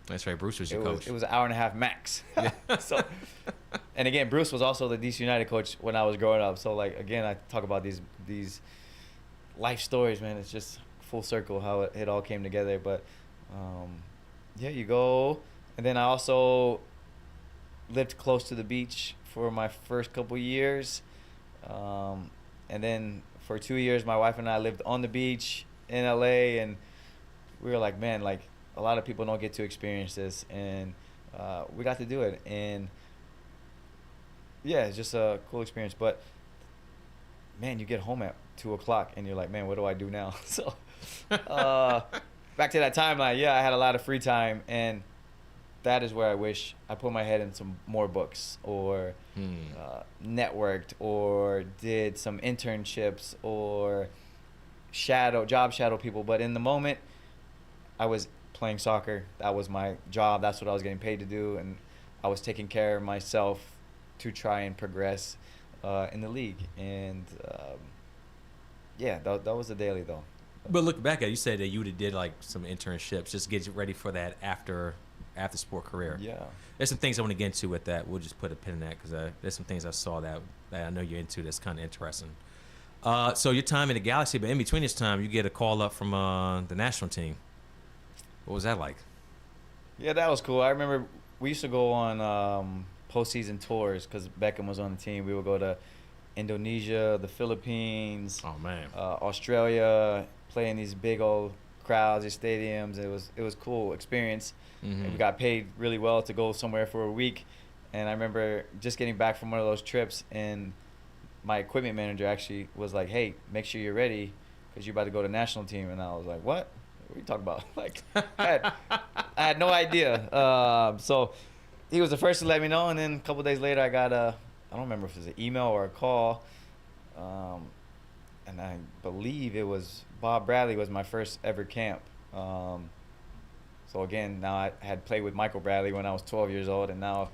That's right, Bruce was your coach. It was an hour and a half max. So, and again, Bruce was also the DC United coach when I was growing up. So, like, again, I talk about these life stories, man. It's just full circle how it all came together. But yeah, you go, and then I also lived close to the beach for my first couple years, and then for 2 years, my wife and I lived on the beach in LA, and we were like, man, like, a lot of people don't get to experience this, and we got to do it. And yeah, it's just a cool experience. But man, you get home at 2 o'clock and you're like, man, what do I do now? So back to that timeline, yeah, I had a lot of free time, and that is where I wish I put my head in some more books, or networked, or did some internships, or job shadow people. But in the moment, I was playing soccer. That was my job. That's what I was getting paid to do, and I was taking care of myself to try and progress in the league. And yeah, that was the daily though. But look back at it, you said that you would have did like some internships just to get you ready for that after sport career. Yeah. There's some things I want to get into with that. We'll just put a pin in that because there's some things I saw that I know you're into that's kind of interesting. So your time in the Galaxy, but in between this time, you get a call up from the national team. What was that like? Yeah, that was cool. I remember we used to go on postseason tours because Beckham was on the team. We would go to Indonesia, the Philippines, Oh man. Australia, play in these big old crowds, these stadiums. It was cool experience. And we got paid really well to go somewhere for a week. And I remember just getting back from one of those trips, and my equipment manager actually was like, "Hey, make sure you're ready because you're about to go to national team." And I was like, "What? What are you talking about?" Like, I had no idea. So he was the first to let me know, and then a couple days later, I got I don't remember if it was an email or a call, and I believe it was Bob Bradley was my first ever camp. So again, now I had played with Michael Bradley when I was 12 years old, and now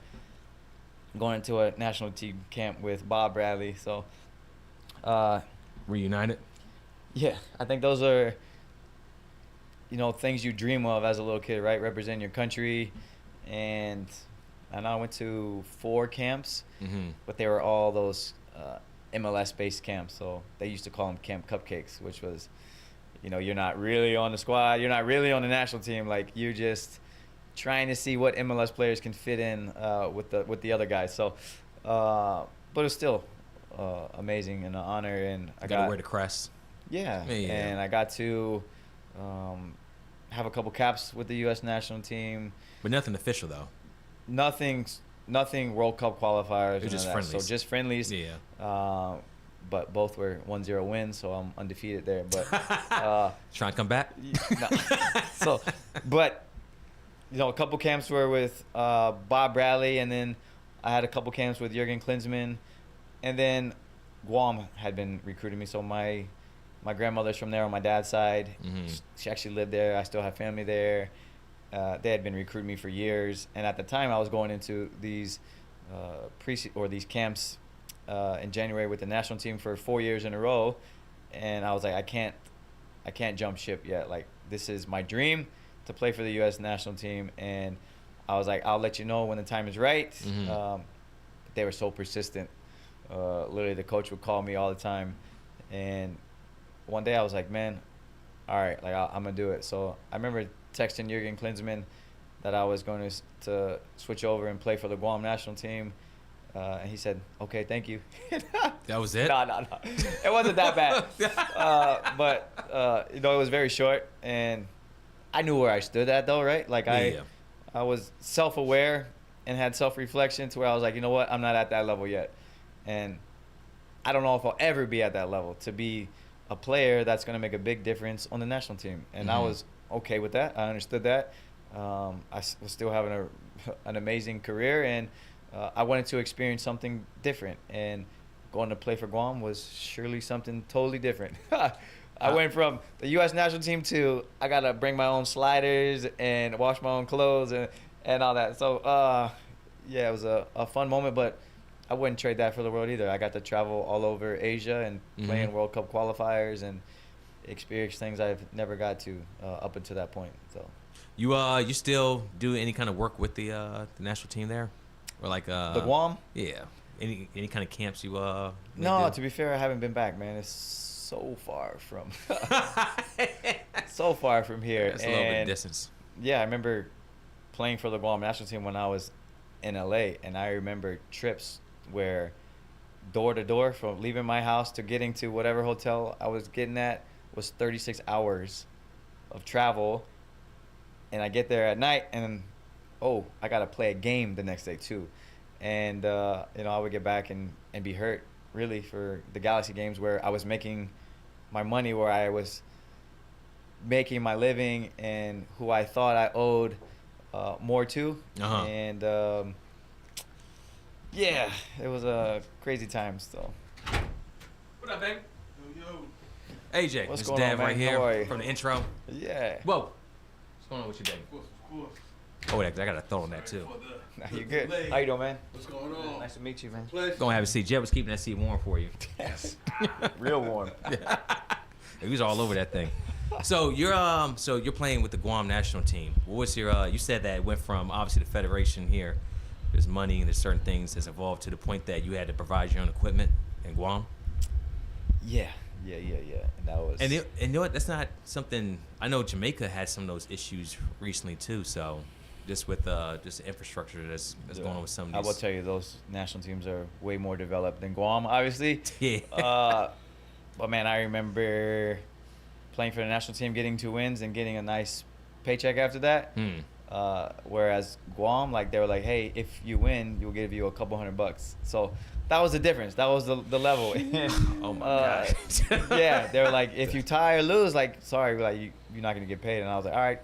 going into a national team camp with Bob Bradley. So, Reunited. yeah, I think those are, things you dream of as a little kid, right? Represent your country. And I know I went to 4 camps, but they were all those MLS-based camps. So they used to call them Camp Cupcakes, which was, you're not really on the squad. You're not really on the national team. Like, you're just trying to see what MLS players can fit in with the other guys. So, but it was still amazing and an honor. And I got to wear the crest. Yeah, and I got to have a couple caps with the U.S. national team. But nothing official though. Nothing World Cup qualifiers. It was just friendlies. friendlies. So just friendlies. Yeah. But both were 1-0 wins, so I'm undefeated there. But trying to come back. No. So, but a couple camps were with Bob Bradley, and then I had a couple camps with Jurgen Klinsmann, and then Guam had been recruiting me. So my grandmother's from there on my dad's side. She actually lived there. I still have family there. They had been recruiting me for years, and at the time I was going into these these camps in January with the national team for 4 years in a row, and I was like, I can't jump ship yet. Like, this is my dream to play for the U.S. national team, and I was like, I'll let you know when the time is right. They were so persistent. Literally, the coach would call me all the time, and one day I was like, man, all right, like I'm gonna do it. So I remember texting Jurgen Klinsmann that I was going to switch over and play for the Guam national team. And he said, okay, thank you. That was it? No. It wasn't that bad. But it was very short. And I knew where I stood at, though, right? Like, I was self-aware and had self-reflection to where I was like, you know what? I'm not at that level yet. And I don't know if I'll ever be at that level to be a player that's going to make a big difference on the national team. And I was okay with that. I understood that. I was still having an amazing career, and I wanted to experience something different, and going to play for Guam was surely something totally different. I went from the U.S. national team to I got to bring my own sliders and wash my own clothes and all that. So, yeah, it was a fun moment, but I wouldn't trade that for the world either. I got to travel all over Asia and play in World Cup qualifiers and experience things I've never got to up until that point. So, you still do any kind of work with the national team there? Or like the Guam? Yeah. Any kind of camps you No, do? to be fair, I haven't been back, man. It's so far from so far from here. It's a little bit of distance. Yeah, I remember playing for the Guam national team when I was in LA, and I remember trips where door to door from leaving my house to getting to whatever hotel I was getting at was 36 hours of travel, and I get there at night and I got to play a game the next day too. And, I would get back and be hurt, really, for the Galaxy games where I was making my money, where I was making my living, and who I thought I owed more to. And, yeah, it was a crazy time still. What up, baby? Yo. AJ, What's this going Dev on, man? right How are here you? from the intro. Yeah. Whoa. What's going on with you, baby? Of course. Oh, I got a thought on that too. Nah, you good? How you doing, man? What's going on? Nice to meet you, man. Pleasure. Gonna have a seat. Jeb was keeping that seat warm for you. Yes. Real warm. He was all over that thing. So you're playing with the Guam national team. What was your? You said that it went from obviously the federation here. There's money and there's certain things that's evolved to the point that you had to provide your own equipment in Guam. Yeah. And that was. And you know what? That's not something. I know Jamaica had some of those issues recently too. So just with just the infrastructure that's going on with some of I these. will tell you, those national teams are way more developed than Guam, obviously. Yeah. But man, I remember playing for the national team, getting 2 wins, and getting a nice paycheck after that. Whereas Guam, like they were like, hey, if you win, we'll give you a couple $100. So that was the difference. That was the level. Oh my God. Yeah, they were like, if you tie or lose, like, sorry, like you're not gonna get paid. And I was like, all right.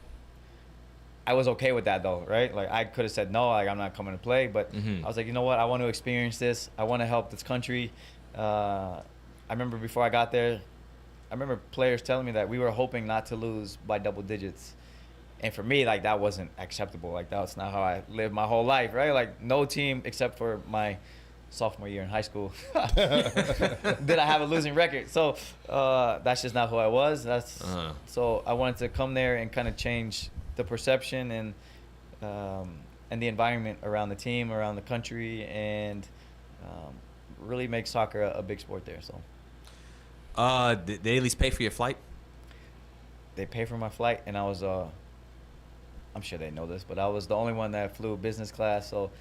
I was okay with that though, right? Like I could have said no, like I'm not coming to play, but I was like, you know what? I want to experience this. I want to help this country. I remember before I got there, I remember players telling me that we were hoping not to lose by double digits. And for me, like that wasn't acceptable. Like that's not how I lived my whole life, right? Like no team except for my sophomore year in high school did I have a losing record. So that's just not who I was. So I wanted to come there and kind of change the perception and the environment around the team, around the country, and really make soccer a big sport there. So did they at least pay for your flight? They pay for my flight, and I was I'm sure they know this, but I was the only one that flew business class. So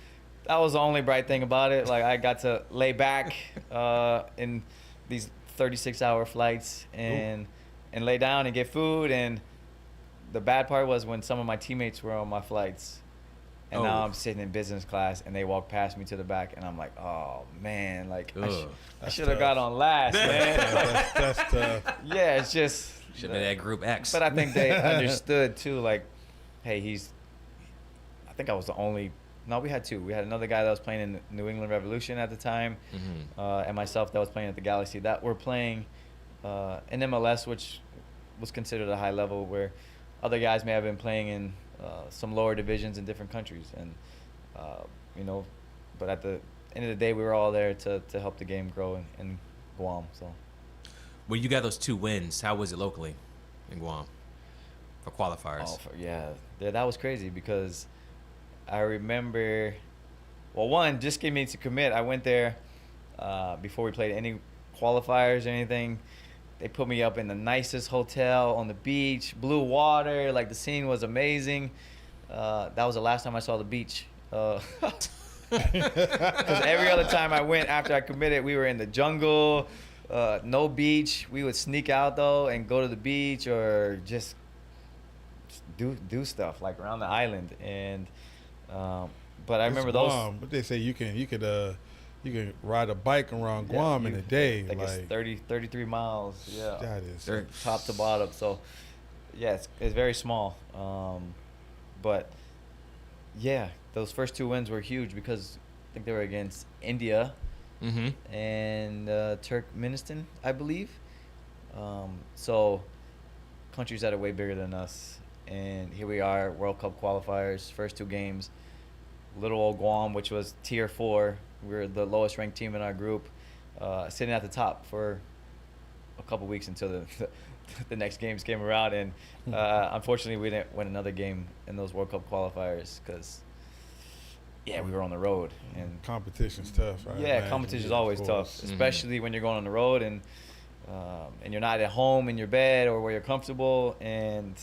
that was the only bright thing about it. Like I got to lay back in these 36-hour flights and lay down and get food. And the bad part was when some of my teammates were on my flights, and now I'm sitting in business class, and they walk past me to the back, and I'm like, oh man, like I should have got on last, man. That's tough. Yeah, it's just Should have been at Group X. But I think they understood too, like, hey, I think I was the only. No, we had 2. We had another guy that was playing in the New England Revolution at the time, and myself that was playing at the Galaxy. That were playing in MLS, which was considered a high level, where other guys may have been playing in some lower divisions in different countries. And, but at the end of the day, we were all there to help the game grow in Guam. So. When you got those 2 wins, how was it locally in Guam for qualifiers? Yeah, that was crazy because I remember, well, one, just getting me to commit. I went there before we played any qualifiers or anything. They put me up in the nicest hotel on the beach, blue water. Like, the scene was amazing. That was the last time I saw the beach. Because every other time I went after I committed, we were in the jungle, no beach. We would sneak out, though, and go to the beach or just do stuff, like, around the island. And but I remember Guam, those. but they say you can ride a bike around Guam in a day. Like it's 33 miles. Yeah. That is top to bottom. So, yeah, it's very small. But, yeah, those first 2 wins were huge because I think they were against India and Turkmenistan, I believe. So, countries that are way bigger than us. And here we are, World Cup qualifiers, first 2 games. Little old Guam, which was tier 4. We were the lowest ranked team in our group, sitting at the top for a couple weeks until the next games came around. And unfortunately, we didn't win another game in those World Cup qualifiers because, we were on the road. And competition's tough, right? Yeah, competition's always tough, especially when you're going on the road and you're not at home in your bed or where you're comfortable. And,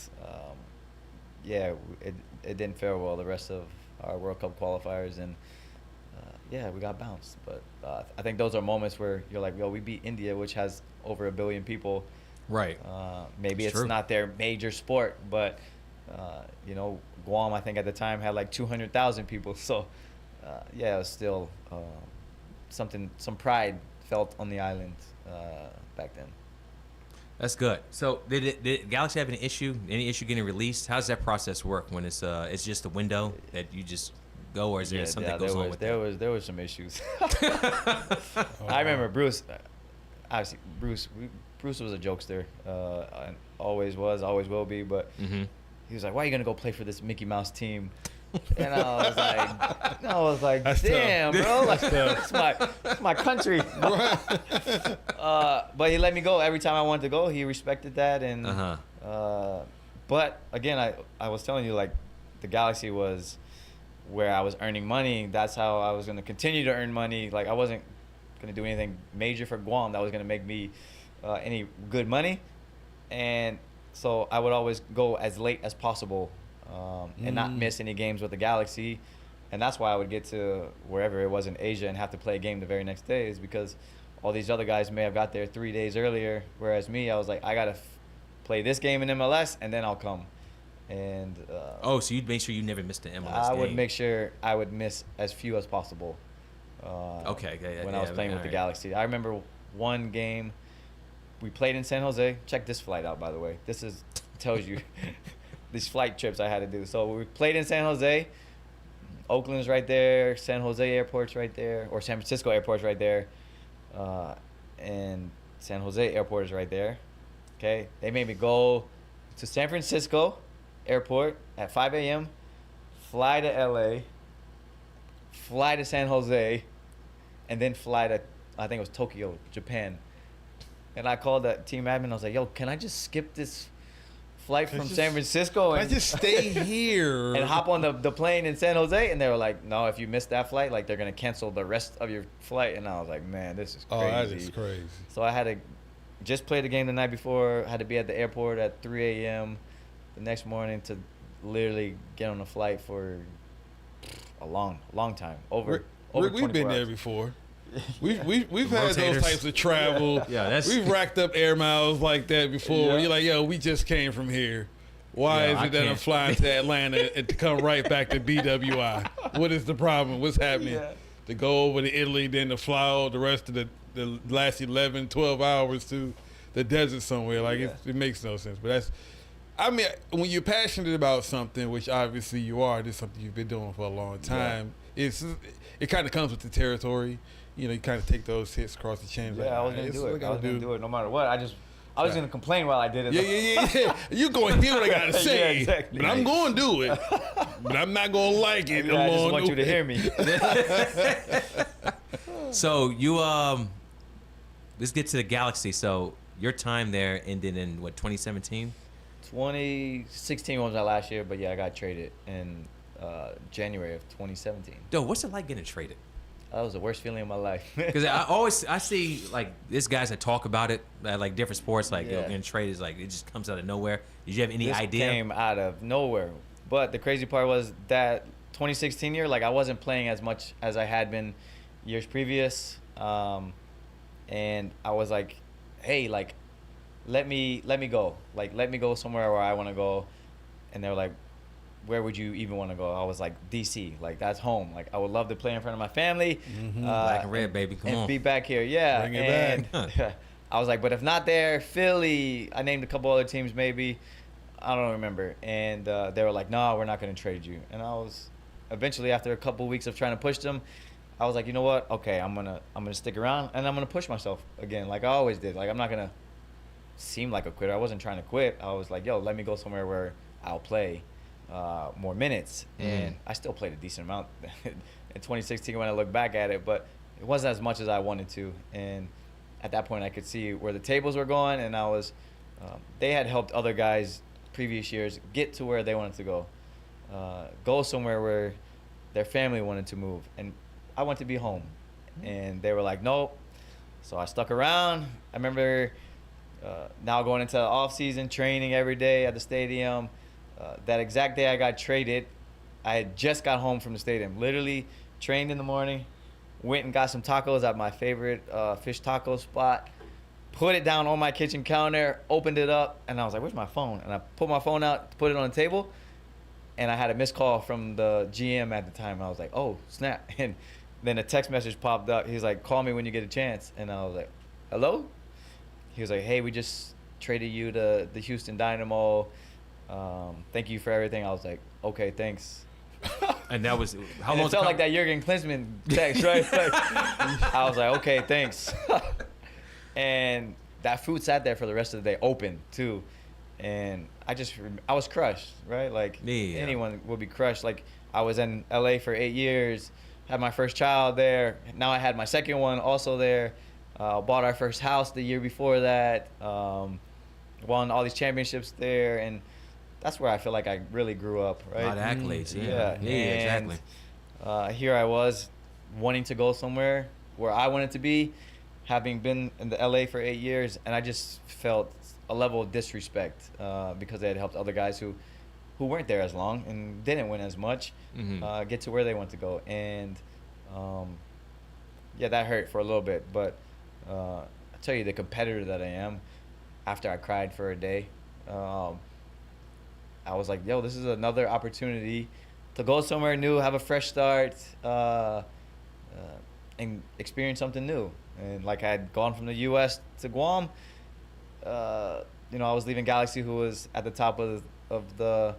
it didn't fare well the rest of our World Cup qualifiers. And, we got bounced. But I think those are moments where you're like, we beat India, which has over 1 billion people. Right. Maybe it's not their major sport, but, Guam, I think at the time, had like 200,000 people. So, it was still some pride felt on the island back then. That's good. So did Galaxy have any issue getting released? How does that process work when it's just a window that you just go, or is there something that goes on with that? There was some issues. I remember Bruce. Obviously, Bruce was a jokester, and always was, always will be. But he was like, "Why are you gonna go play for this Mickey Mouse team?" And I was like, That's damn, tough. bro, like, it's my country. But he let me go every time I wanted to go. He respected that, and but again, I was telling you, like, the Galaxy was where I was earning money. That's how I was going to continue to earn money. Like, I wasn't going to do anything major for Guam that was going to make me any good money, and so I would always go as late as possible. And not miss any games with the Galaxy. And that's why I would get to wherever it was in Asia and have to play a game the very next day, is because all these other guys may have got there 3 days earlier, whereas me, I was like, I got to play this game in MLS and then I'll come. And so you'd make sure you never missed the MLS I game. would make sure I would miss as few as possible when I was playing with the Galaxy. I remember one game we played in San Jose. Check this flight out, by the way. This tells you these flight trips I had to do. So we played in San Jose. Oakland's right there. San Jose Airport's right there. Or San Francisco Airport's right there. And San Jose Airport is right there. Okay? They made me go to San Francisco Airport at 5 a.m., fly to L.A., fly to San Jose, and then fly to, I think it was Tokyo, Japan. And I called the team admin. I was like, yo, can I just skip this flight from San Francisco I and just stay here and hop on the plane in San Jose? And they were like, no, if you miss that flight, like, they're gonna cancel the rest of your flight. And I was like, man, this is crazy. Oh, that is crazy. So I had to just play the game the night before. Had to be at the airport at 3 a.m. the next morning to literally get on a flight for a long time. Over Rick, we've 24 been there hours. before. We've had Rotators. those types of travel. We've racked up air miles like that before. Yeah. You're like, yo, we just came from here. Why is I it that I'm can't. flying to Atlanta and to come right back to BWI? What is the problem? What's happening? Yeah. To go over to Italy, then to fly all the rest of the last 11, 12 hours to the desert somewhere. Like, it makes no sense. But that's, I mean, when you're passionate about something, which obviously you are, this is something you've been doing for a long time, it kind of comes with the territory. You know, you kind of take those hits across the chain. Yeah, I was gonna do it. I was gonna do it no matter what. I was gonna complain while I did it. Yeah. You going to hear what I gotta say, Yeah, exactly. but I'm going to do it. But I'm not going to like it. I just want you to hear me. So you let's get to the Galaxy. So your time there ended in what, 2017? 2016 was my last year, but yeah, I got traded in January of 2017. Yo, what's it like getting traded? That was the worst feeling of my life. Because I see like these guys that talk about it at like different sports, like yo, Yeah. getting traded is like it just comes out of nowhere. Did you have any This idea? came out of nowhere. But the crazy part was that 2016 year, like, I wasn't playing as much as I had been years previous, and I was like, hey, like, let me go, like, let me go somewhere where I want to go. And they were like, where would you even want to go? I was like, DC, like, that's home. Like, I would love to play in front of my family. Black and red, baby. Come and on. be back here. Yeah. Bring it and I was like, but if not there, Philly. I named a couple other teams maybe. I don't remember. And they were like, no, we're not going to trade you. And I was eventually, after a couple weeks of trying to push them, I was like, you know what? Okay, I'm gonna stick around and I'm gonna push myself again, like I always did. Like, I'm not gonna seem like a quitter. I wasn't trying to quit. I was like, yo, let me go somewhere where I'll play more minutes. And I still played a decent amount in 2016 when I look back at it, but it wasn't as much as I wanted to. And at that point, I could see where the tables were going, and I was they had helped other guys previous years get to where they wanted to go somewhere where their family wanted to move, and I wanted to be home. And they were like, nope. So I stuck around. I remember now going into the off season, training every day at the stadium. That exact day I got traded, I had just got home from the stadium. Literally trained in the morning, went and got some tacos at my favorite fish taco spot, put it down on my kitchen counter, opened it up, and I was like, where's my phone? And I put my phone out, put it on the table, and I had a missed call from the GM at the time. I was like, oh, snap. And then a text message popped up. He's like, call me when you get a chance. And I was like, hello? He was like, hey, we just traded you to the Houston Dynamo. Thank you for everything. I was like, okay, thanks. And that was how And long? it felt like that Jurgen Klinsmann text, right? Like, I was like, okay, thanks. And that food sat there for the rest of the day, open too. and I was crushed, right? Like Yeah. anyone would be crushed. Like I was in LA for 8 years, had my first child there. Now I had my second one also there. Bought our first house the year before that. Won all these championships there, and that's where I feel like I really grew up, right? A lot of accolades. Yeah. Yeah, Exactly. Here I was wanting to go somewhere where I wanted to be, having been in the LA for 8 years, and I just felt a level of disrespect because they had helped other guys who weren't there as long and didn't win as much get to where they want to go. And yeah, that hurt for a little bit. But I tell you, the competitor that I am, after I cried for a day, I was like, yo, this is another opportunity to go somewhere new, have a fresh start, and experience something new. And like I had gone from the U.S. to Guam, you know, I was leaving Galaxy, who was at the top of the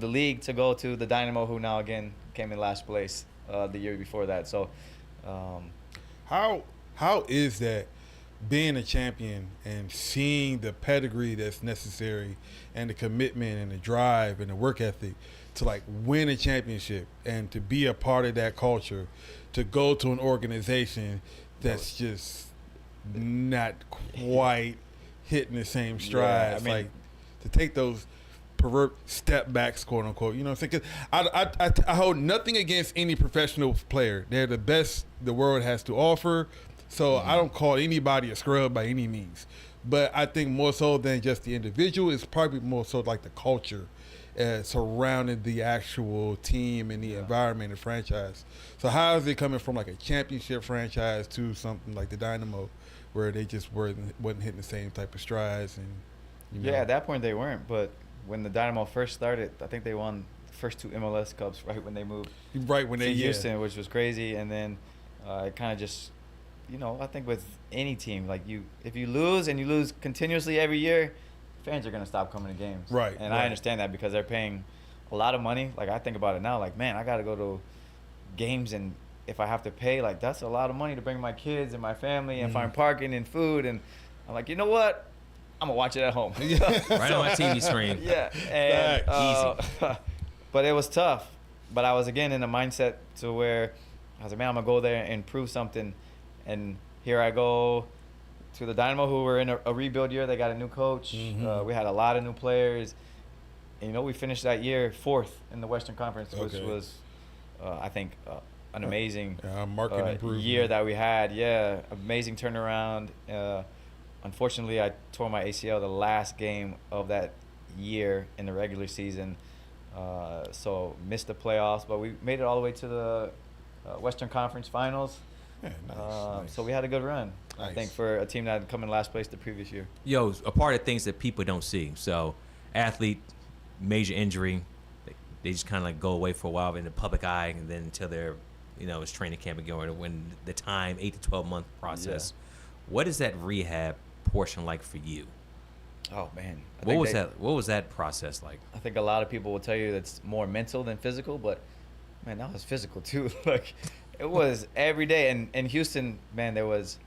league, to go to the Dynamo, who now again came in last place the year before that. So, How is that, being a champion and seeing the pedigree that's necessary and the commitment and the drive and the work ethic to like win a championship and to be a part of that culture, to go to an organization that's just not quite hitting the same strides, I mean, like to take those step backs, quote unquote. You know what I'm saying? 'Cause I hold nothing against any professional player. They're the best the world has to offer. So I don't call anybody a scrub by any means. But I think more so than just the individual, it's probably more so like the culture surrounding the actual team and the environment and franchise. So how is it coming from like a championship franchise to something like the Dynamo, where they just wasn't hitting the same type of strides? And you know. yeah, at that point they weren't. But when the Dynamo first started, I think they won the first 2 MLS Cups right when they moved Right when to they Houston, which was crazy. And then it kind of just, you know, I think with any team, like if you lose and you lose continuously every year, fans are gonna stop coming to games. Right, And right. I understand that because they're paying a lot of money. Like I think about it now, like man, I gotta go to games, and if I have to pay, like that's a lot of money to bring my kids and my family and find parking and food. And I'm like, you know what? I'm gonna watch it at home. Right on my TV screen. Yeah, and Easy. But it was tough. But I was again in a mindset to where I was like, man, I'm gonna go there and prove something. And here I go to the Dynamo, who were in a rebuild year. They got a new coach. We had a lot of new players. And, you know, we finished that year 4th in the Western Conference, which was, I think, an amazing market improvement year that we had. Yeah, amazing turnaround. Unfortunately, I tore my ACL the last game of that year in the regular season, so missed the playoffs. But we made it all the way to the Western Conference Finals. Yeah, nice. So we had a good run, I Nice. think, for a team that had come in last place the previous year. Yo, a part of things that people don't see. So, athlete, major injury, they just kind of like go away for a while in the public eye, and then until they're, you know, it's training camp and going, when the time, 8 to 12 month process. What is that rehab portion like for you? Oh man, What was that process like? I think a lot of people will tell you that's more mental than physical, but man, that was physical too. Like it was every day. And in Houston, man, there was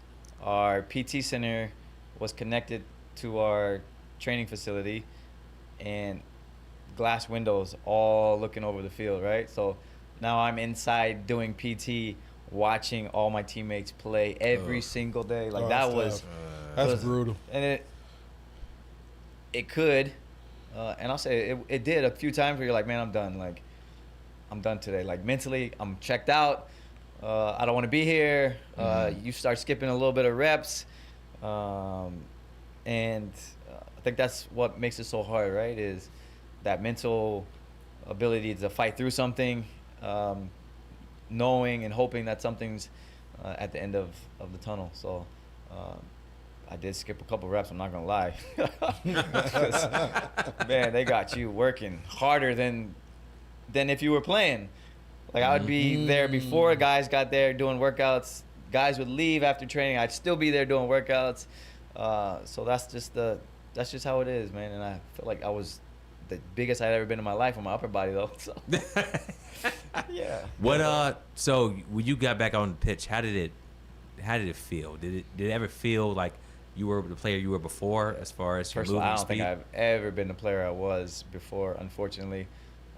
our PT center was connected to our training facility, and glass windows all looking over the field, right? So now I'm inside doing PT, watching all my teammates play every single day. Like that was that's brutal. And it could, and I'll say it did a few times where you're like, man, I'm done. Like, I'm done today. Like, mentally, I'm checked out. I don't want to be here. You start skipping a little bit of reps. And I think that's what makes it so hard, right? Is that mental ability to fight through something, knowing and hoping that something's at the end of the tunnel. So, I did skip a couple reps, I'm not gonna lie. Man, they got you working harder than if you were playing. Like I would be there before guys got there doing workouts. Guys would leave after training, I'd still be there doing workouts. So that's just how it is, man. And I feel like I was the biggest I'd ever been in my life on my upper body though. So yeah. What so when you got back on the pitch, how did it feel? Did it ever feel like you were the player you were before, as far as your Personally, movement I don't speed? think I've ever been the player I was before, unfortunately.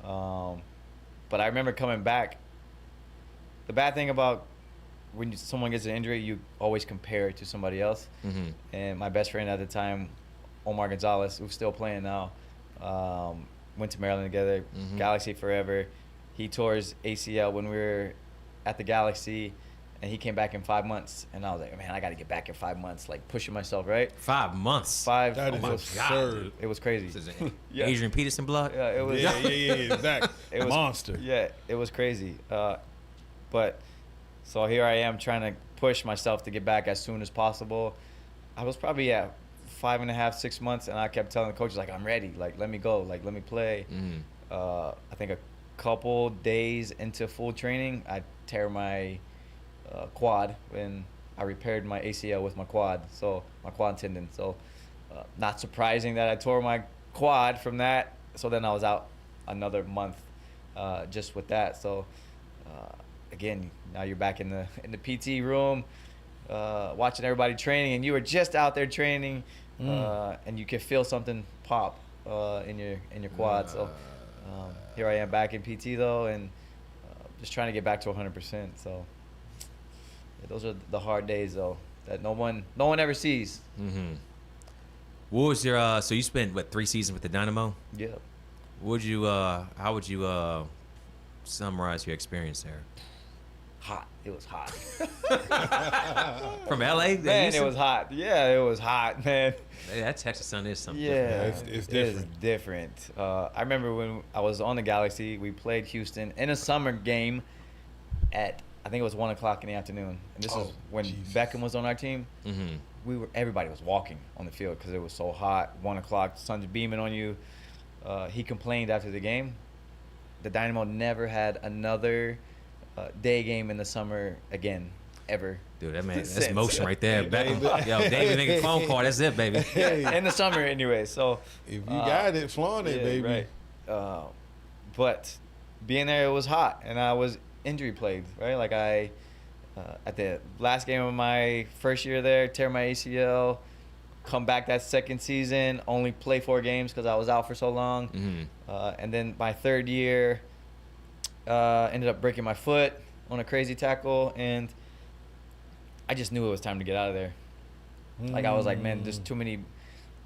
But I remember coming back. The bad thing about when someone gets an injury, you always compare it to somebody else. Mm-hmm. And my best friend at the time, Omar Gonzalez, who's still playing now, went to Maryland together, Mhm. Galaxy forever. He tore his ACL when we were at the Galaxy, and he came back in 5 months. And I was like, man, I got to get back in 5 months, like pushing myself, right? 5 months. That it is was, absurd. it was crazy. This is Yeah. Adrian Peterson blood. Yeah, it was. Yeah, exactly. It was Monster. Yeah, it was crazy. But so here I am trying to push myself to get back as soon as possible. I was probably at 5.5, 6 months, and I kept telling the coaches, like, I'm ready. Like, let me go. Like, let me play. Mhm. I think a couple days into full training, I tear my quad when I repaired my ACL with my quad, so my quad tendon. So not surprising that I tore my quad from that. So then I was out another month just with that. So again, now you're back in the PT room, watching everybody training, and you were just out there training, and you can feel something pop in your quad. So here I am back in PT though, and just trying to get back to 100%. So yeah, those are the hard days though that no one ever sees. Mm-hmm. What was your so you spent what 3 seasons with the Dynamo? Yeah. Would you how would you summarize your experience there? Hot. It was hot. From LA? Man, it was hot. Yeah, it was hot, man. Hey, that Texas sun is something. Yeah, different. it's it is different. different. I remember when I was on the Galaxy, we played Houston in a summer game at, I think it was 1 o'clock in the afternoon. And this was when Jesus. Beckham was on our team. Mm-hmm. Everybody was walking on the field because it was so hot. 1 o'clock, sun's beaming on you. He complained after the game. The Dynamo never had another day game in the summer again, ever. Dude, that man, that's Since. motion right there. Beckham, yo, David making phone call. That's it, baby. In the summer anyway. So If you got it, flaunt it, baby. Right. But being there, it was hot, and I was injury plagued, right? Like I, at the last game of my first year there, tear my ACL, come back that second season, only play 4 games because I was out for so long. Mm-hmm. And then my third year, ended up breaking my foot on a crazy tackle, and I just knew it was time to get out of there. Like I was like, man, there's too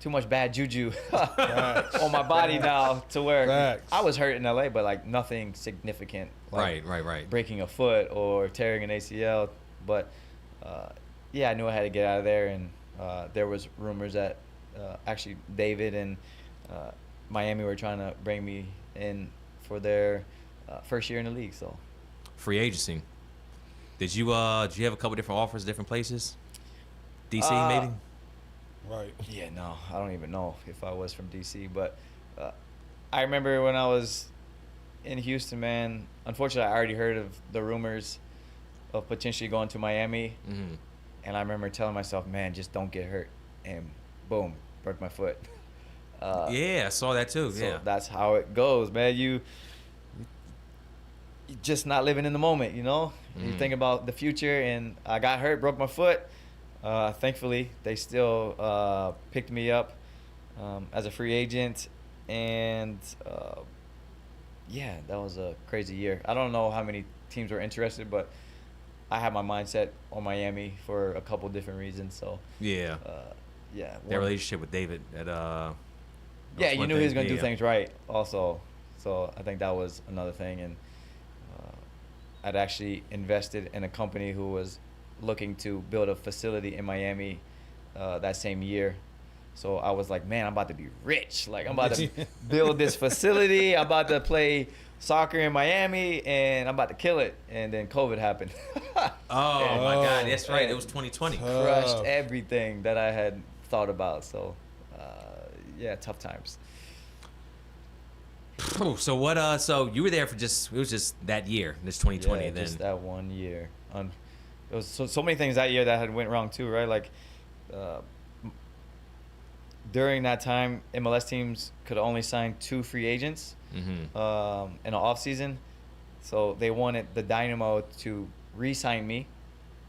much bad juju on my body now to where Facts. I was hurt in LA, but like nothing significant. Like Right. breaking a foot or tearing an ACL. But yeah, I knew I had to get out of there, and there was rumors that actually David and Miami were trying to bring me in for their first year in the league. So Free agency. Did you have a couple different offers, different places? DC maybe? Right. yeah, no, I don't even know if I was from DC, but I remember when I was in Houston, man. Unfortunately, I already heard of the rumors of potentially going to Miami, Mm-hmm. and I remember telling myself, man, just don't get hurt, and boom, broke my foot. Yeah, I saw that too. So yeah. that's how it goes, man. You just not living in the moment, you know? You think about the future, and I got hurt, broke my foot. Thankfully, they still picked me up as a free agent, and yeah, that was a crazy year. I don't know how many teams were interested, but I had my mindset on Miami for a couple different reasons. So Yeah. yeah, That relationship with David at yeah, you knew he was gonna do yeah. things right, also. So I think that was another thing, and I'd actually invested in a company who was looking to build a facility in Miami that same year. So I was like, man, I'm about to be rich. Like, I'm about to build this facility. I'm about to play soccer in Miami, and I'm about to kill it. And then COVID happened. Oh my God, that's right. It and was 2020. Crushed everything that I had thought about. So yeah, tough times. So what? So you were there for it was just that year, this 2020. Yeah, then just that 1 year. It was so many things that year that had went wrong too, right? Like during that time, MLS teams could only sign 2 free agents in the off season, so they wanted the Dynamo to re-sign me.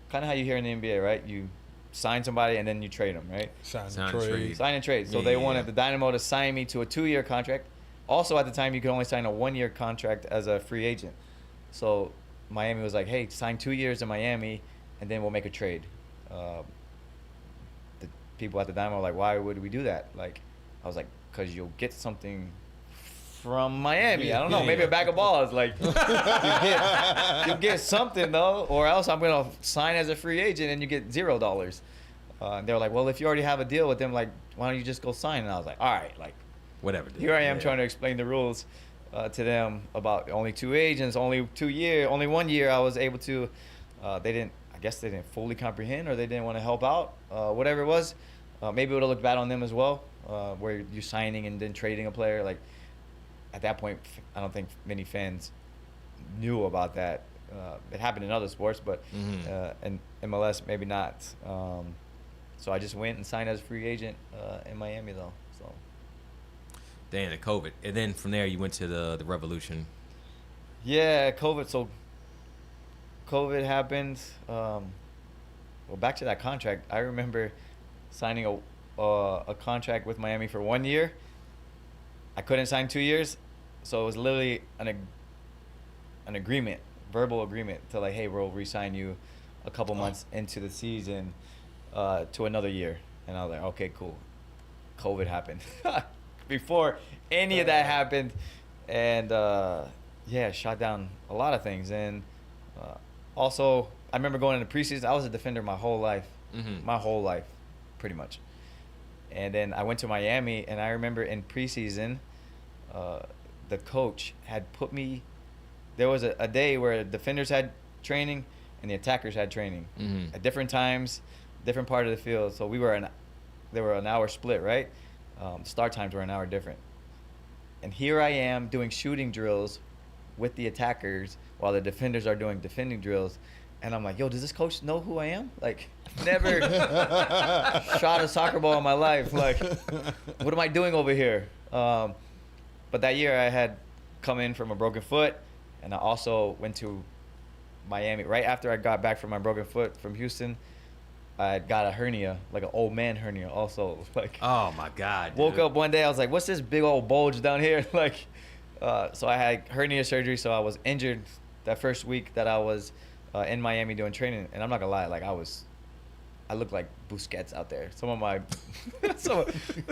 Kind of how you hear in the NBA, right? You sign somebody and then you trade them, right? Sign Sign and and trade. trade. Sign and trade. So Yeah, they yeah, wanted yeah. the Dynamo to sign me to a 2-year contract. Also, at the time, you could only sign a 1-year contract as a free agent. So Miami was like, hey, sign 2 years in Miami, and then we'll make a trade. The people at the Dynamo were like, why would we do that? Like, I was like, because you'll get something from Miami. I don't know, Yeah. maybe a bag of balls. Like, you get something, though, or else I'm going to sign as a free agent and you get $0. And they were like, well, if you already have a deal with them, like, why don't you just go sign? And I was like, all right, like, Whatever. Dude. here I am Yeah. trying to explain the rules to them about only 2 agents, only 2 year, only 1 year. I was able to. I guess they didn't fully comprehend, or they didn't want to help out. Whatever it was, maybe it would have looked bad on them as well, where you're signing and then trading a player. Like at that point, I don't think many fans knew about that. It happened in other sports, but in MLS maybe not. So I just went and signed as a free agent in Miami, though. So. Then the COVID, and then from there you went to the Revolution. Yeah, COVID. So COVID happened. Well, back to that contract. I remember signing a contract with Miami for 1 year. I couldn't sign 2 years, so it was literally an agreement, verbal agreement to like, hey, we'll re-sign you a couple months into the season to another year. And I was like, okay, cool. COVID happened. Before any of that happened, and shot down a lot of things. And also, I remember going into preseason. I was a defender my whole life, pretty much. And then I went to Miami, and I remember in preseason, the coach had put me. There was a day where defenders had training and the attackers had training at different times, different part of the field. So they were an hour split, right? Start times were an hour different. And here I am doing shooting drills with the attackers while the defenders are doing defending drills. And I'm like, yo, does this coach know who I am? Like, never shot a soccer ball in my life. Like, what am I doing over here? But that year I had come in from a broken foot, and I also went to Miami. Right after I got back from my broken foot from Houston, I got a hernia, like an old man hernia also. Like, Oh my God. woke dude. up one day, I was like, what's this big old bulge down here? Like, so I had hernia surgery, so I was injured that first week that I was in Miami doing training. And I'm not gonna lie, like I looked like Busquets out there. Some of my some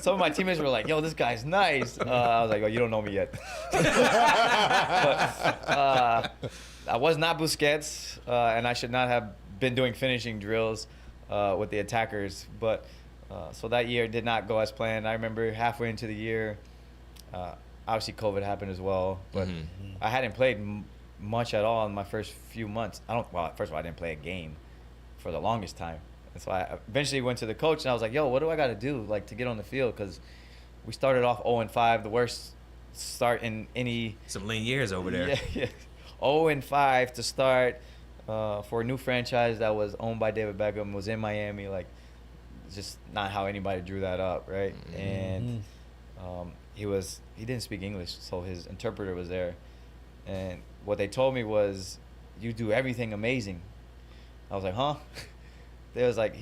of my teammates were like, yo, this guy's nice. I was like, oh, you don't know me yet. But I was not Busquets, and I should not have been doing finishing drills with the attackers. But so that year did not go as planned. I remember halfway into the year, obviously COVID happened as well, but I hadn't played much at all in my first few months. First of all, I didn't play a game for the longest time. And so I eventually went to the coach, and I was like, yo, what do I got to do like to get on the field? Because we started off 0-5, the worst start in any. Some lean years over there. Yeah. 0-5 to start for a new franchise that was owned by David Beckham, was in Miami. Like, just not how anybody drew that up, right? And he didn't speak English, so his interpreter was there. And what they told me was, you do everything amazing. I was like, huh? He was like,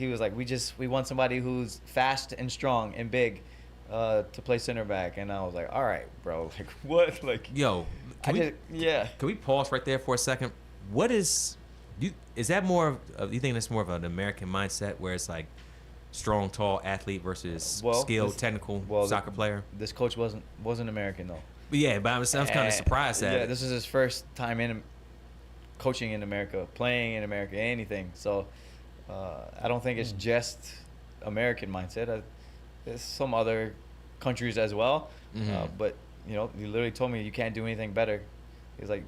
we want somebody who's fast and strong and big to play center back. And I was like, all right, bro. Like, what? Like, Yo, can we pause right there for a second? What is that more of, you think that's more of an American mindset where it's like strong, tall athlete versus skilled, technical soccer player? This coach wasn't American though. But yeah, but I was kind of surprised at it. This is his first time in coaching in America, playing in America, anything. So I don't think it's just American mindset. There's some other countries as well. But he literally told me, you can't do anything better. He's like,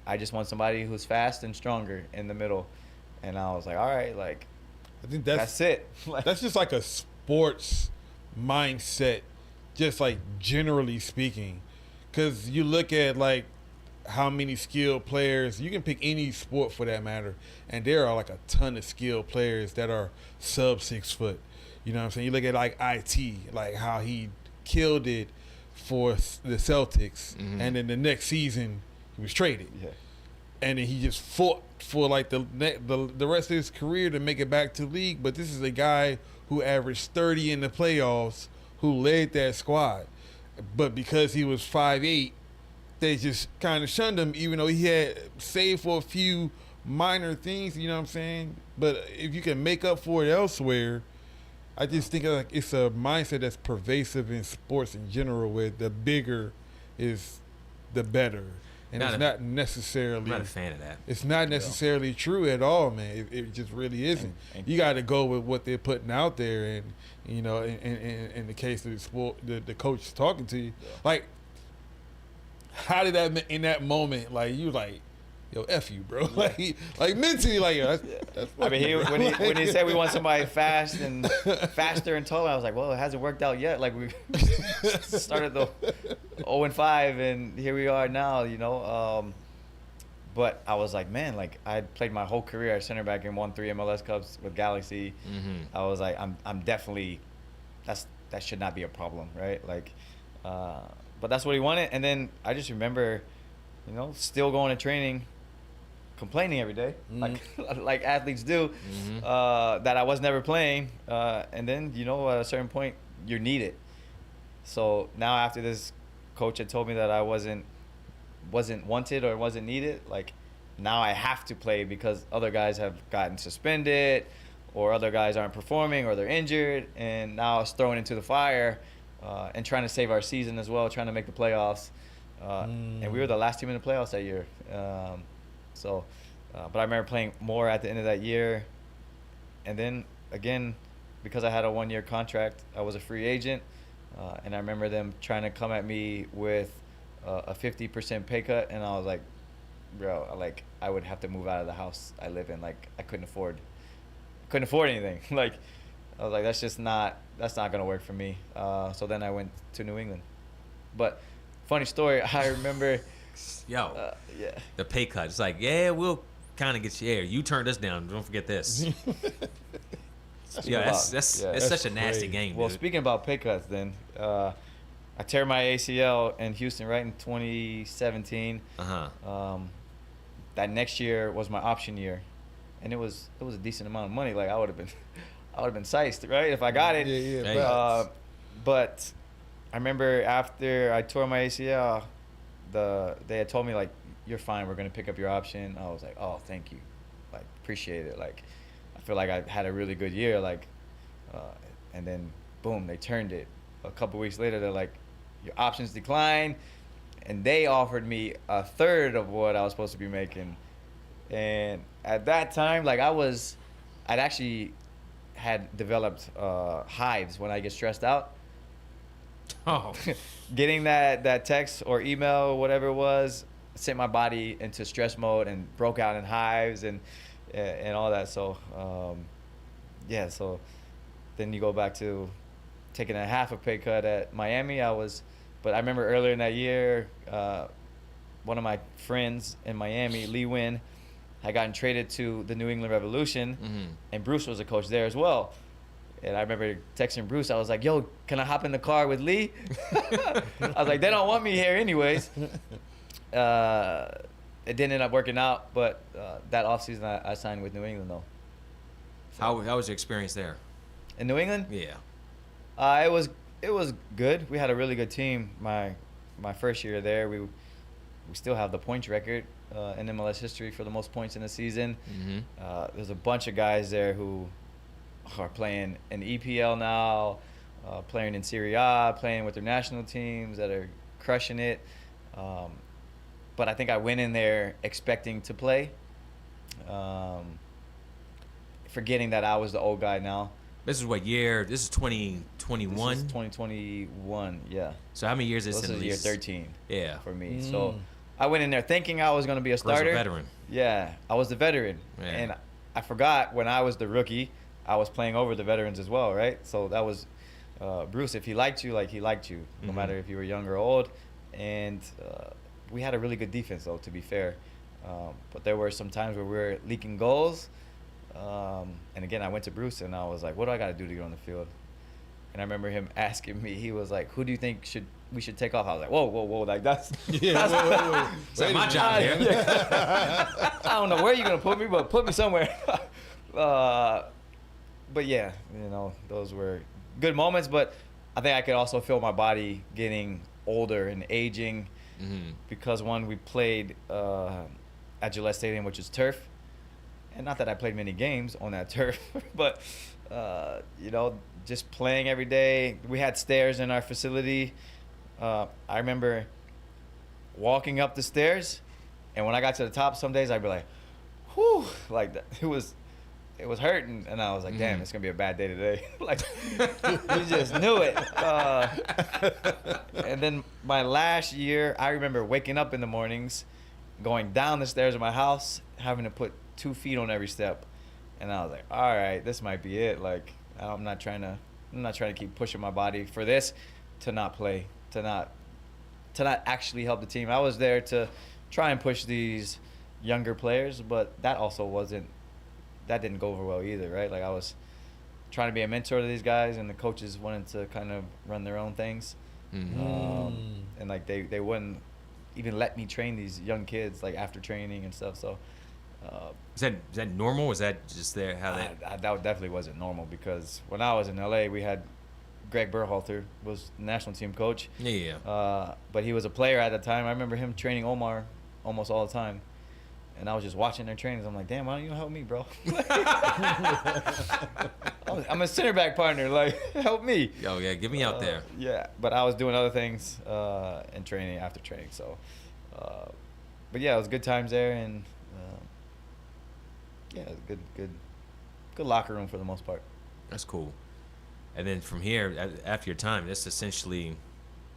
I just want somebody who's fast and stronger in the middle. And I was like, all right, like, I think that's it. That's just like a sports mindset, just like generally speaking. Because you look at like how many skilled players, you can pick any sport for that matter, and there are like a ton of skilled players that are sub 6 foot. You know what I'm saying? You look at like IT, like how he killed it for the Celtics, and then the next season he was traded. Yeah. and then he just fought for like the rest of his career to make it back to the league. But this is a guy who averaged 30 in the playoffs, who led that squad. But because he was 5'8", they just kind of shunned him, even though he had saved for a few minor things, you know what I'm saying? But if you can make up for it elsewhere, I just think like it's a mindset that's pervasive in sports in general, where the bigger is the better. And it's not necessarily. I'm not a fan of that. It's not necessarily true at all, man. It just really isn't. You got to go with what they're putting out there, and you know, in the case of the sport, the coach is talking to you, like, how did that in that moment, like you like, yo, F you, bro, like mentally, like, yo, that's I mean, when he said we want somebody faster and taller, I was like, well, it hasn't worked out yet. Like, we started the 0-5, and here we are now, you know. But I was like, man, like, I played my whole career at center back and won 3 MLS Cups with Galaxy. Mm-hmm. I was like, I'm definitely, that should not be a problem, right? Like, but that's what he wanted. And then I just remember, you know, still going to training, complaining every day, like athletes do, that I was never playing. And then, you know, at a certain point, you're needed. So now after this coach had told me that I wasn't wanted or wasn't needed, like, now I have to play because other guys have gotten suspended, or other guys aren't performing, or they're injured, and now I was thrown into the fire, and trying to save our season as well, trying to make the playoffs. And we were the last team in the playoffs that year. But I remember playing more at the end of that year. And then, again, because I had a 1-year contract, I was a free agent. And I remember them trying to come at me with a 50% pay cut. And I was like, bro, like, I would have to move out of the house I live in. Like, I couldn't afford anything. Like, I was like, that's not going to work for me. So then I went to New England. But funny story, I remember... the pay cut. It's like, yeah, we'll kind of get you there. You turned us down. Don't forget this. That's such a nasty game. Well, dude. Speaking about pay cuts, then I tear my ACL in Houston right in 2017. That next year was my option year, and it was a decent amount of money. Like, I would have been sized, right, if I got it. But I remember after I tore my ACL, they had told me, like, you're fine, we're gonna pick up your option. I was like, oh, thank you, like, appreciate it. Like, I feel like I had a really good year, like, and then boom, they turned it. A couple weeks later, they're like, your options decline, and they offered me a third of what I was supposed to be making. And at that time, like, I'd actually had developed hives when I get stressed out. Oh. Getting that text or email, whatever it was, sent my body into stress mode and broke out in hives and all that. So, so then you go back to taking a half a pay cut at Miami. But I remember earlier in that year, one of my friends in Miami, Lee Wynn, had gotten traded to the New England Revolution, and Bruce was a coach there as well. And I remember texting Bruce. I was like, yo, can I hop in the car with Lee? I was like, they don't want me here anyways. It didn't end up working out, but that offseason I signed with New England, though. So, How was your experience there? in New England? Yeah. It was good. We had a really good team. My first year there, we still have the points record in MLS history for the most points in a season. There's a bunch of guys there who are playing in EPL now, playing in Serie A, playing with their national teams that are crushing it. But I think I went in there expecting to play, forgetting that I was the old guy now. This is what year? This is 2021? This is 2021, yeah. So how many years is This this in is the year least? 13 Yeah. for me. So I went in there thinking I was going to be a Bruce, a starter. veteran. Yeah, I was the veteran. Yeah. And I forgot when I was the rookie, I was playing over the veterans as well, right? So that was Bruce. If he liked you, like, he liked you, no matter if you were young or old. And we had a really good defense, though, to be fair. But there were some times where we were leaking goals. And again, I went to Bruce and I was like, what do I got to do to get on the field? And I remember him asking me, he was like, who do you think should we should take off. I was like, whoa, like that's Yeah, wait. It's like my job here. I don't know where you're gonna put me, but put me somewhere. But yeah, you know, those were good moments. But I think I could also feel my body getting older and aging because we played at Gillette Stadium, which is turf, and not that I played many games on that turf, but you know, just playing every day. We had stairs in our facility. I remember walking up the stairs, and when I got to the top, some days I'd be like, whew, like that. It was hurting, and I was like, damn, it's gonna be a bad day today. Like, you just knew it. And then my last year, I remember waking up in the mornings, going down the stairs of my house, having to put 2 feet on every step, and I was like, all right, this might be it. Like, I'm not trying to keep pushing my body for this, to not play, to not actually help the team. I was there to try and push these younger players, but that didn't go over well either, right? Like, I was trying to be a mentor to these guys, and the coaches wanted to kind of run their own things. And like they wouldn't even let me train these young kids like after training and stuff. So Is that normal? Was that just how they? that definitely wasn't normal, because when I was in LA, we had Greg Berhalter was the national team coach. Yeah. But he was a player at the time. I remember him training Omar almost all the time. And I was just watching their trainings. I'm like, damn, why don't you help me, bro? I'm a center back partner. Like, help me. Oh, yeah, get me out there. Yeah, but I was doing other things in training, after training. So, but yeah, it was good times there. And, yeah, it was good locker room for the most part. That's cool. And then from here, after your time, that's essentially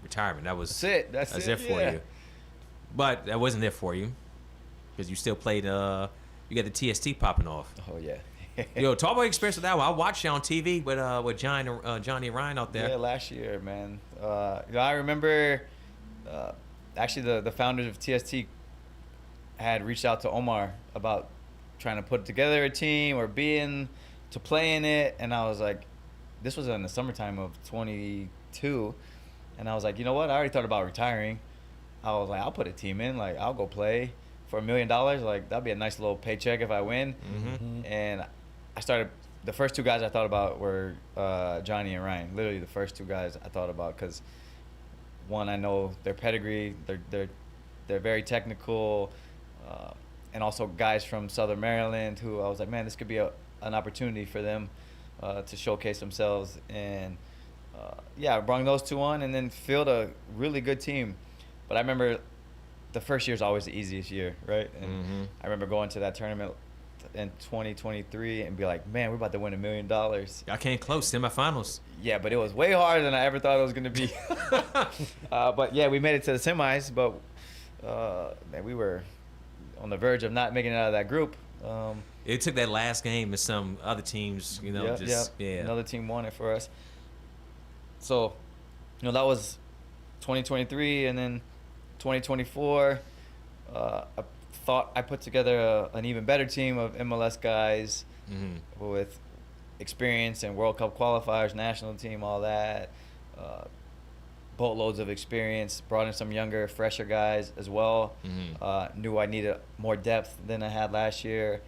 retirement. That's it. That's it it for you. But that wasn't it for you, because you still played. You got the TST popping off. Oh yeah. Yo, talk about your experience with that one. I watched you on TV with Johnny and Ryan out there. Yeah, last year, man. I remember actually the founders of TST had reached out to Omar about trying to put together a team or to play in it, and I was like, this was in the summertime of 22, and I was like, you know what? I already thought about retiring. I was like, I'll put a team in. Like, I'll go play for $1 million. Like, that'd be a nice little paycheck if I win. And I started. The first 2 guys I thought about were Johnny and Ryan. Literally the first 2 guys I thought about, because one, I know their pedigree. They're very technical, and also guys from Southern Maryland who I was like, man, this could be an opportunity for them to showcase themselves. And yeah, I brought those 2 on, and then field a really good team. But I remember the first year is always the easiest year, right? And I remember going to that tournament in 2023 and be like, man, we're about to win $1 million. I came close, semifinals. Yeah, but it was way harder than I ever thought it was going to be. But yeah, we made it to the semis, but man, we were on the verge of not making it out of that group. It took that last game and some other teams, Another team won it for us. So, that was 2023, and then 2024, I thought I put together an even better team of MLS guys with experience in World Cup qualifiers, national team, all that. Boatloads of experience. Brought in some younger, fresher guys as well. Knew I needed more depth than I had last year,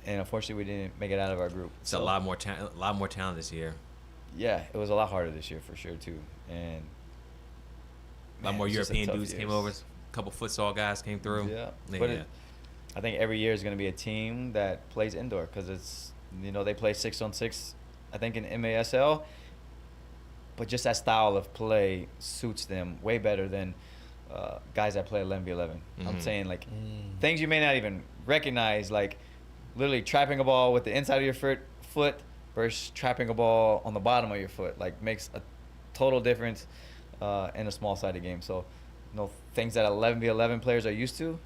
and unfortunately, we didn't make it out of our group. It's a lot more talent this year. Yeah, it was a lot harder this year for sure too, and a lot more European dudes came over. A couple futsal guys came through. Yeah, but I think every year is going to be a team that plays indoor, because it's they play 6-on-6, I think, in MASL. But just that style of play suits them way better than guys that play 11v11. I'm saying, like, things you may not even recognize, like literally trapping a ball with the inside of your foot versus trapping a ball on the bottom of your foot, like, makes a total difference in a small-sided game. So, things that 11v11 players are used to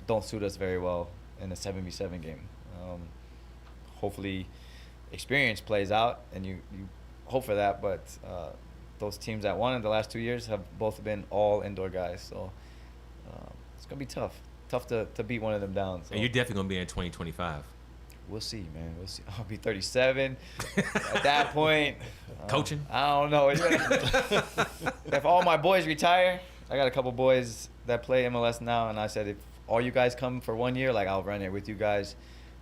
don't suit us very well in a 7v7 game. Hopefully, experience plays out, and you hope for that. But those teams that won in the last 2 years have both been all indoor guys. So it's gonna be tough to beat one of them down. So. And you're definitely gonna be in 2025. we'll see, man. We'll see. I'll be 37 at that point. Coaching? I don't know. If all my boys retire, I got a couple boys that play MLS now, and I said if all you guys come for 1 year, like I'll run it with you guys,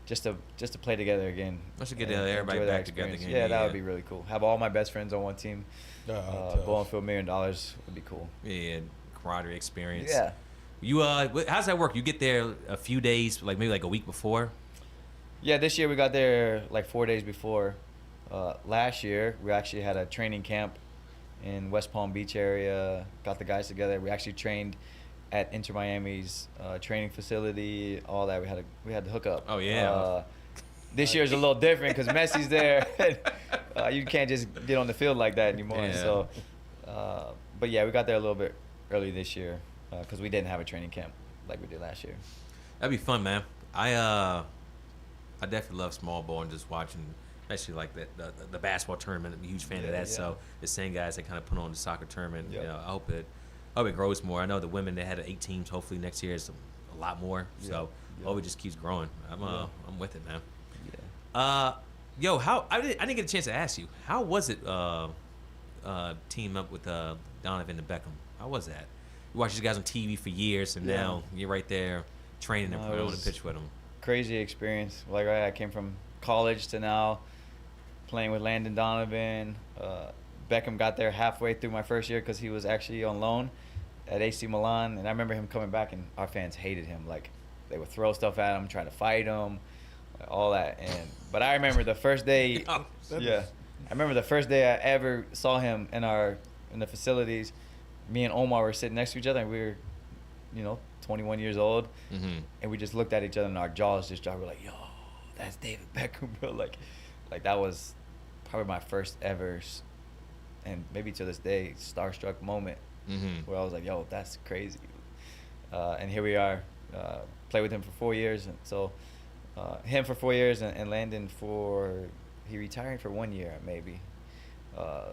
just to play together again. I should get and everybody enjoy that back together experience. again. Yeah, that would be really cool. Have all my best friends on one team. Going for $1 million would be cool. Yeah, camaraderie experience. Yeah. You how's that work? You get there a few days, like maybe like a week before. Yeah, this year we got there like 4 days before. Last year we actually had a training camp in West Palm Beach area. Got the guys together. We actually trained at Inter Miami's training facility. All that we had to hook up. Oh yeah. This year's a little different because Messi's there. You can't just get on the field like that anymore. Yeah. So, but yeah, we got there a little bit early this year because we didn't have a training camp like we did last year. That'd be fun, man. I definitely love small ball and just watching, especially like the basketball tournament. I'm a huge fan of that. Yeah. So the same guys that kind of put on the soccer tournament. Yep. You know, I hope it grows more. I know the women that had 8 teams. Hopefully next year is a lot more. So I hope it just keeps growing. I'm with it, man. Yeah. Yo, I didn't get a chance to ask you. How was it team up with Donovan and Beckham? How was that? You watched these guys on TV for years, and now you're right there training and No, putting it on the was pitch with them. Crazy experience. Like I came from college to now playing with Landon Donovan. Beckham got there halfway through my first year because he was actually on loan at AC Milan, and I remember him coming back, and our fans hated him. Like they would throw stuff at him, trying to fight him, all that. But I remember the first day. Yeah, I remember the first day I ever saw him in the facilities. Me and Omar were sitting next to each other, and we were, 21 years old, and we just looked at each other, and our jaws just dropped. We're like, "Yo, that's David Beckham, bro!" Like that was probably my first ever, and maybe to this day, starstruck moment where I was like, "Yo, that's crazy." And here we are, play with him for 4 years, and so him for 4 years, and Landon he retired for 1 year maybe,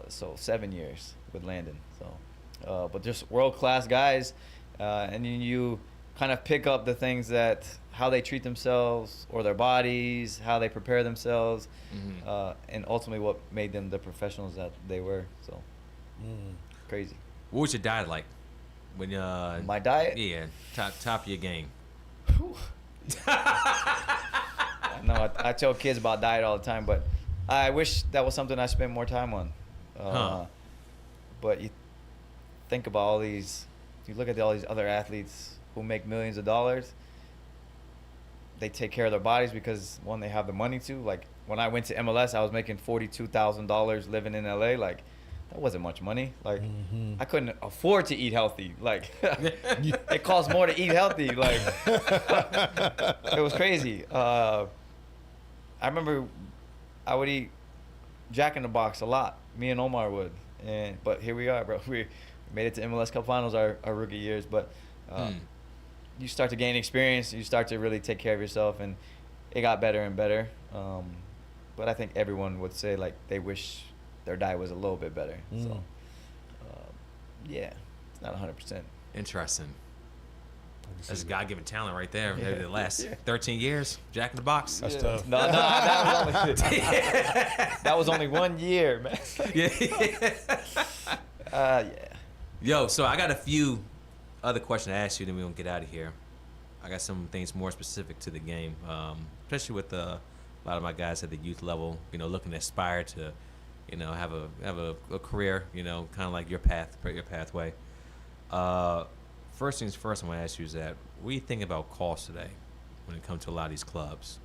so 7 years with Landon. So, but just world-class guys, and you kind of pick up the things how they treat themselves or their bodies, how they prepare themselves, and ultimately what made them the professionals that they were. So, crazy. What was your diet like? When My diet? Yeah, top of your game. No, I tell kids about diet all the time, but I wish that was something I spent more time on. But you think about all these, you look at all these other athletes who make millions of dollars, they take care of their bodies because, one, they have the money to. Like, when I went to MLS, I was making $42,000 living in LA. Like, that wasn't much money. Like, I couldn't afford to eat healthy. Like, it costs more to eat healthy. Like, it was crazy. I remember I would eat Jack in the Box a lot. Me and Omar would. But here we are, bro. We made it to MLS Cup Finals our rookie years. But you start to gain experience. You start to really take care of yourself. And it got better and better. But I think everyone would say, like, they wish their diet was a little bit better. So, yeah, it's not 100%. Interesting. That's God-given talent right there. Yeah. Maybe the last 13 years, Jack in the Box. That's tough. No, that was only 1 year, man. Yeah. Yo, so I got a few other questions to ask you, then we're going to get out of here. I got some things more specific to the game, especially with a lot of my guys at the youth level, looking to aspire to, have a career, kind of like your pathway. First things first, I'm going to ask you is that, what do you think about cost today when it comes to a lot of these clubs?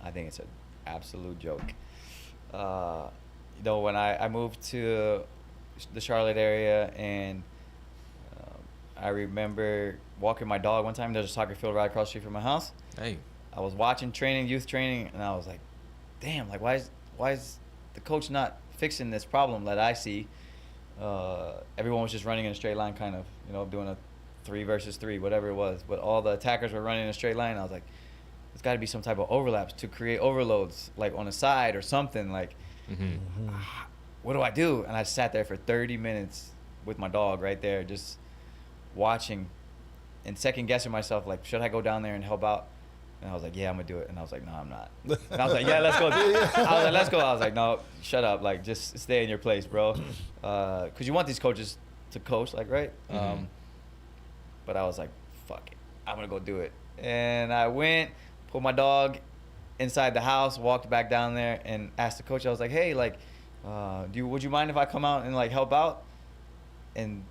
I think it's an absolute joke. When I moved to the Charlotte area, and I remember walking my dog one time. There's a soccer field right across the street from my house. Hey. I was watching youth training, and I was like, damn, like why is the coach not fixing this problem that I see? Everyone was just running in a straight line, kind of, doing a 3 versus 3, whatever it was. But all the attackers were running in a straight line. I was like, there's got to be some type of overlaps to create overloads, like on the side or something. Like, what do I do? And I sat there for 30 minutes with my dog right there, just watching and second guessing myself, like, should I go down there and help out? And I was like, yeah, I'm gonna do it. And I was like, no, I'm not. And I was like, yeah, let's go. I was like, let's go. I was like, no, shut up. Like, just stay in your place, bro. Because you want these coaches to coach, like, right? But I was like, fuck it. I'm gonna go do it. And I went, put my dog inside the house, walked back down there, and asked the coach. I was like, hey, like, would you mind if I come out and like help out? And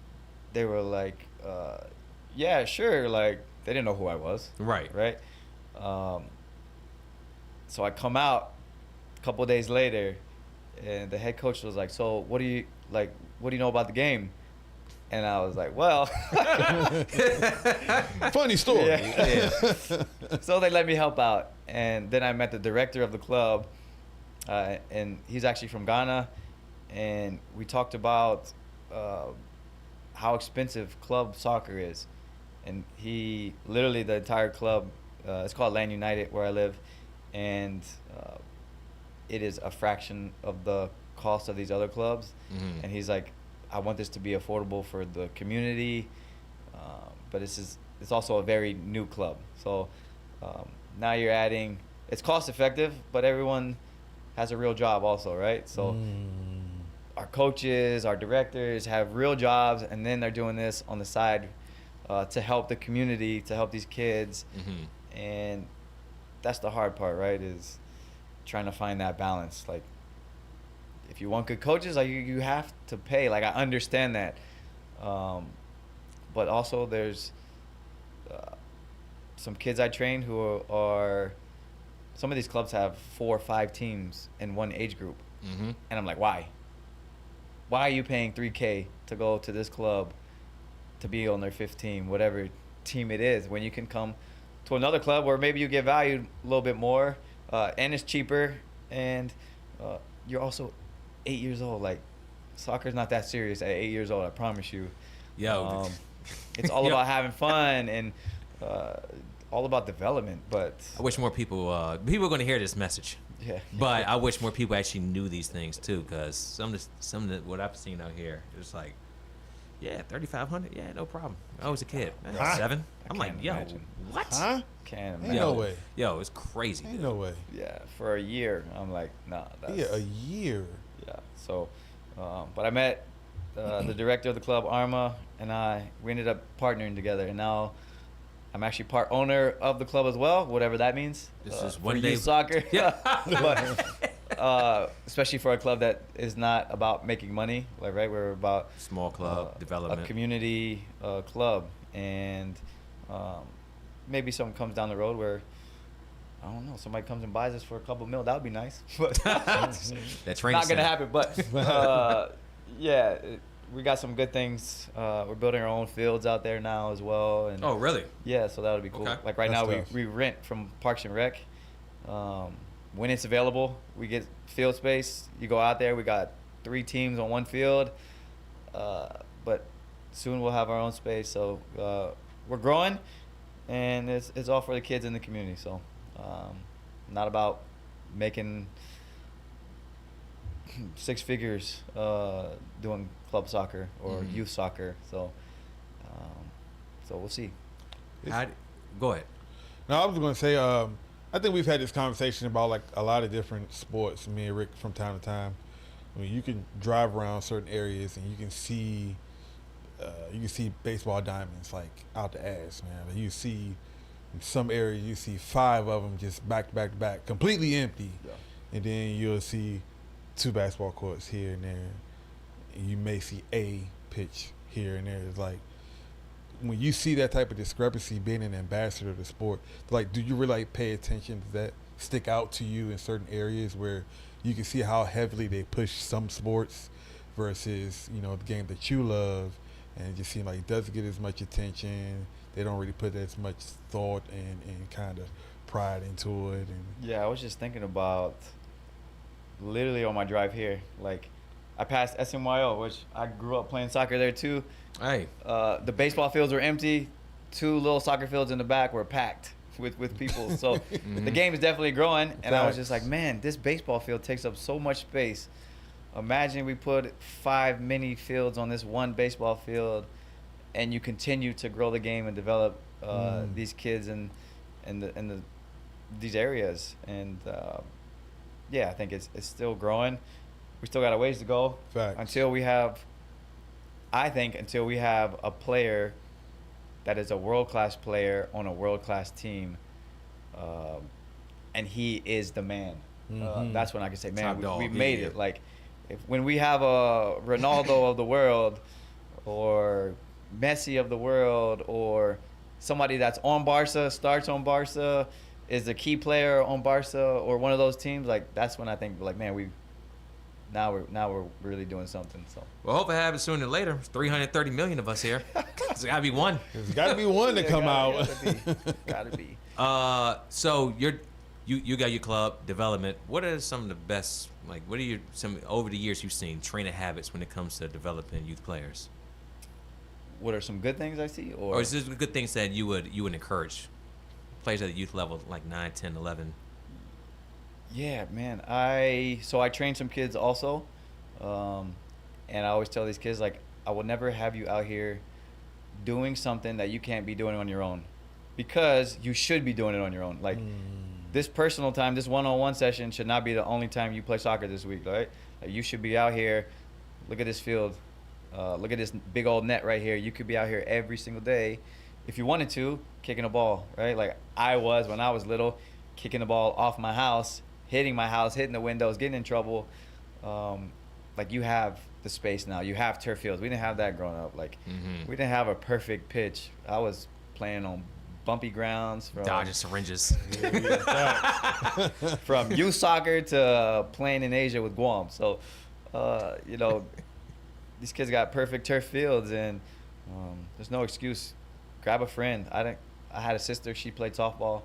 they were like, yeah, sure. Like, they didn't know who I was. Right. So I come out a couple of days later, and the head coach was like, so what do you know about the game? And I was like, well, funny story. Yeah. So they let me help out, and then I met the director of the club, and he's actually from Ghana, and we talked about how expensive club soccer is, and he literally, the entire club, it's called Land United where I live, and it is a fraction of the cost of these other clubs. And he's like, I want this to be affordable for the community, but it's also a very new club. So now you're adding, it's cost effective, but everyone has a real job also, right? So our coaches, our directors have real jobs, and then they're doing this on the side to help the community, to help these kids. And that's the hard part, right? Is trying to find that balance. Like, if you want good coaches, like you have to pay. Like, I understand that, but also there's some kids I train who are. Some of these clubs have 4 or 5 teams in one age group, and I'm like, why? Why are you paying $3K to go to this club to be on their 15, whatever team it is, when you can come to another club where maybe you get valued a little bit more, and it's cheaper, and you're also 8 years old. Like, soccer's not that serious at 8 years old, I promise you. It's all about having fun and all about development. But I wish more people are going to hear this message. Yeah. But I wish more people actually knew these things too, because some of the what I've seen out here, it's like, yeah, 3,500, yeah, no problem. I was a kid, 7. I'm like, yo, imagine. what? Can't Ain't imagine. no way. Yo, it's crazy. Ain't dude. no way. Yeah, for a year, I'm like, nah. That's, Yeah, a year. Yeah. So, but I met the director of the club, Arma, and we ended up partnering together, and now I'm actually part owner of the club as well, whatever that means. This is for one day youth soccer. Yeah. But especially for a club that is not about making money, like, right? We're about Small club development, a community club, and maybe something comes down the road where, I don't know, somebody comes and buys us for a couple mil. That would be nice. But That's not gonna happen. But yeah, we got some good things. We're building our own fields out there now as well. And oh, really? yeah, so that would be cool. Okay. Like right That's now, tough. we rent from Parks and Rec. When it's available, we get field space. You go out there. We got 3 teams on one field. But soon we'll have our own space. So we're growing, and it's all for the kids in the community. So not about making 6 figures doing club soccer or youth soccer. So we'll see. Go ahead. No, I was going to say, I think we've had this conversation about like a lot of different sports, me and Rick, from time to time. I mean, you can drive around certain areas and you can see baseball diamonds like out the ass, man. Like, you see in some areas, you see 5 of them just back to back to back, completely empty, and then you'll see 2 basketball courts here and there. And you may see a pitch here and there. It's like, when you see that type of discrepancy, being an ambassador of the sport, like, do you really like pay attention to that, stick out to you in certain areas where you can see how heavily they push some sports versus, you know, the game that you love, and it just seems like it doesn't get as much attention. They don't really put as much thought and kind of pride into it. And Yeah, I was just thinking about literally on my drive here, like, I passed SMYO, which I grew up playing soccer there too. Hey. The baseball fields were empty. 2 little soccer fields in the back were packed with people. So the game is definitely growing. And I was just like, man, this baseball field takes up so much space. Imagine we put 5 mini fields on this one baseball field, and you continue to grow the game and develop these kids and the these areas, and yeah, I think it's still growing. We still got a ways to go Facts. until we have. I think until we have a player that is a world-class player on a world-class team, and he is the man. That's when I can say, man, Top dog, we made yeah. it. Like, when we have a Ronaldo of the world, or Messi of the world, or somebody that's on Barca, starts on Barca, is a key player on Barca or one of those teams, like that's when I think, like, man, now we're really doing something. So Well, hope it happens sooner than later. There's 330 million of us here. There's got to be one. There's got to be one to come out. Gotta be. So you got your club development. What are some of the best, like, what are some over the years you've seen trainer habits when it comes to developing youth players? What are some good things I see, Or is this good things that you would encourage players at the youth level, like 9, 10, 11? Yeah, man. I train some kids also, and I always tell these kids, like, I will never have you out here doing something that you can't be doing on your own, because you should be doing it on your own. Like, this personal time, this one-on-one session should not be the only time you play soccer this week, right? Like, you should be out here. Look at this field. Look at this big old net right here. You could be out here every single day if you wanted to, kicking a ball, right? Like I was when I was little, kicking the ball off my house, hitting the windows, getting in trouble. Like, you have the space now. You have turf fields. We didn't have that growing up. Like, we didn't have a perfect pitch. I was playing on bumpy grounds. Dodging syringes. From youth soccer to playing in Asia with Guam. So, these kids got perfect turf fields, and there's no excuse. Grab a friend. I had a sister. She played softball.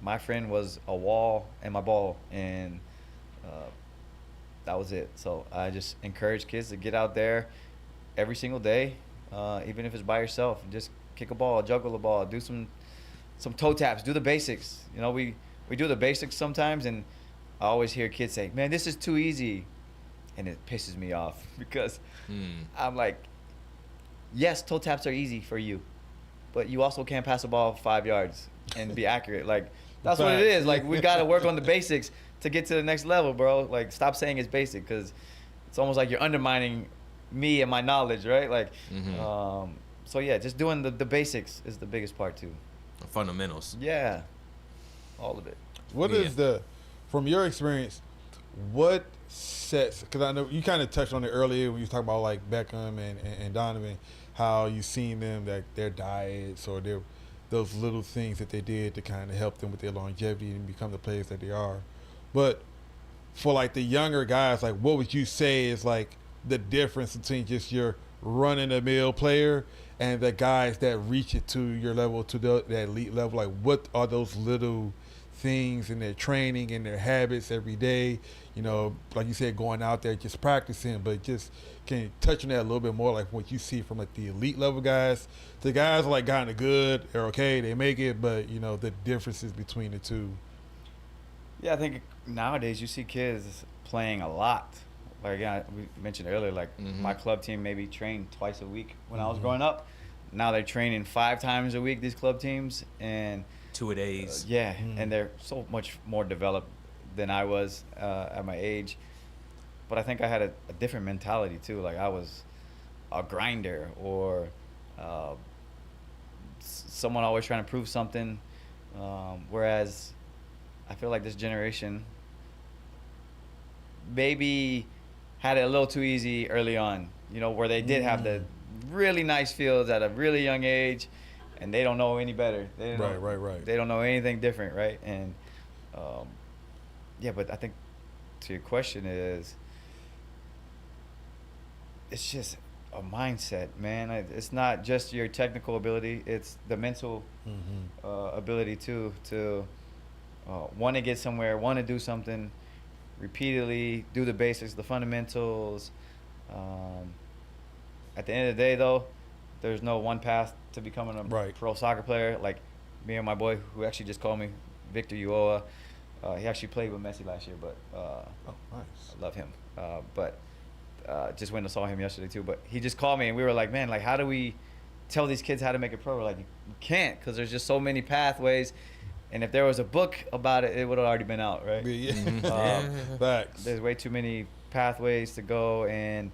My friend was a wall and my ball, and that was it. So I just encourage kids to get out there every single day, even if it's by yourself. Just kick a ball, juggle a ball, do some toe taps, do the basics. We do the basics sometimes, and I always hear kids say, "Man, this is too easy." And it pisses me off, because I'm like, yes, toe taps are easy for you, but you also can't pass a ball 5 yards and be accurate. Like, that's what it is. Like, we got to work on the basics to get to the next level, bro. Like, stop saying it's basic, because it's almost like you're undermining me and my knowledge, right? Like, so yeah, just doing the basics is the biggest part too. Fundamentals. Yeah, all of it. What is from your experience, what sets, because I know you kind of touched on it earlier when you talked about like Beckham and Donovan, how you seen them, like their diets or those little things that they did to kind of help them with their longevity and become the players that they are. But for like the younger guys, like what would you say is like the difference between just your run-of-the-mill player and the guys that reach it to your level, to that elite level? Like, what are those little things in their training and their habits every day? Like you said, going out there just practicing, but just can you touch on that a little bit more, like what you see from like the elite level guys? The guys are like kind of good, they're okay, they make it, but the differences between the two. Yeah, I think nowadays you see kids playing a lot. Like, we mentioned earlier, like my club team maybe trained twice a week when I was growing up. Now they're training 5 times a week, these club teams, and 2-a-days. And they're so much more developed than I was at my age. But I think I had a different mentality too. Like, I was a grinder, or someone always trying to prove something. Whereas I feel like this generation maybe had it a little too easy early on, where they did have the really nice fields at a really young age, and they don't know any better. Right. They don't know anything different, right? And but I think to your question is, it's just a mindset, man. It's not just your technical ability; it's the mental ability too, to want to get somewhere, want to do something repeatedly, do the basics, the fundamentals. At the end of the day, though, there's no one path to becoming a pro soccer player. Like me and my boy, who actually just called me, Victor Uoa, he actually played with Messi last year, but nice. I love him. But just went and saw him yesterday too. But he just called me, and we were like, man, like, how do we tell these kids how to make it pro? We're like, you can't, because there's just so many pathways. And if there was a book about it, it would have already been out, right? Yeah. Facts. There's way too many pathways to go, and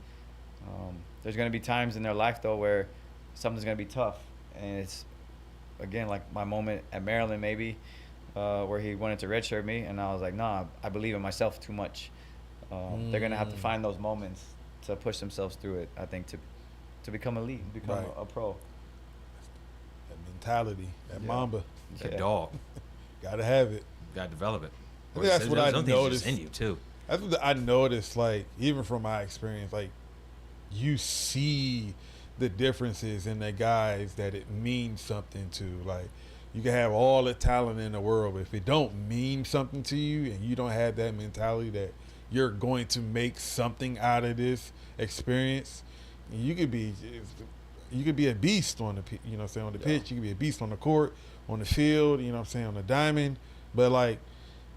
there's going to be times in their life, though, where something's going to be tough. And it's, again, like my moment at Maryland, maybe, where he wanted to redshirt me, and I was like, nah, I believe in myself too much. They're going to have to find those moments to push themselves through it, I think, to become elite, become Right. a pro. That mentality, that Yeah. Mamba. That Yeah. dog. Gotta have it. Gotta develop it. I think that's what I Some things noticed. just in you too. That's what I noticed, like, even from my experience, like, you see the differences in the guys that it means something to. Like, you can have all the talent in the world, but if it don't mean something to you and you don't have that mentality that you're going to make something out of this experience, you could be a beast on the you know what I'm saying, on the pitch. You could be a beast on the court, on the field, you know what I'm saying, on the diamond. But like,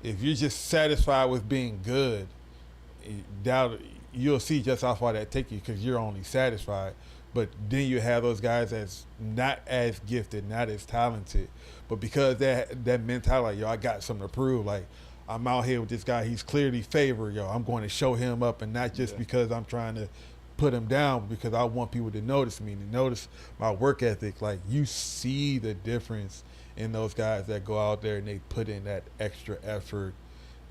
if you're just satisfied with being good, you'll see just how far that take you because you're only satisfied. But then you have those guys that's not as gifted, not as talented, but because that mentality, yo, I got something to prove. Like, I'm out here with this guy, he's clearly favored, yo, I'm going to show him up, and not just because I'm trying to put him down, but because I want people to notice me and notice my work ethic. Like, you see the difference in those guys that go out there and they put in that extra effort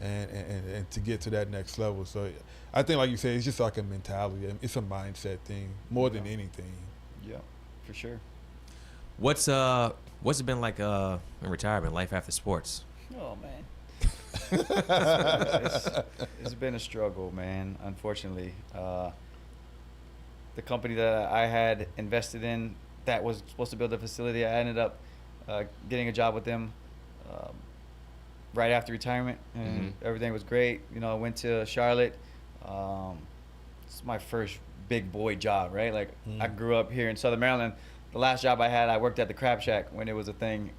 and to get to that next level. So I think, like you said, it's just like a mentality. It's a mindset thing more than anything. Yeah, for sure. What's it been like in retirement, life after sports? Oh, man. It's been a struggle, man, unfortunately. The company that I had invested in that was supposed to build a facility, I ended up getting a job with them right after retirement, and everything was great. You know, I went to Charlotte. It's my first big boy job, right? Like, I grew up here in Southern Maryland. The last job I had, I worked at the Crab Shack when it was a thing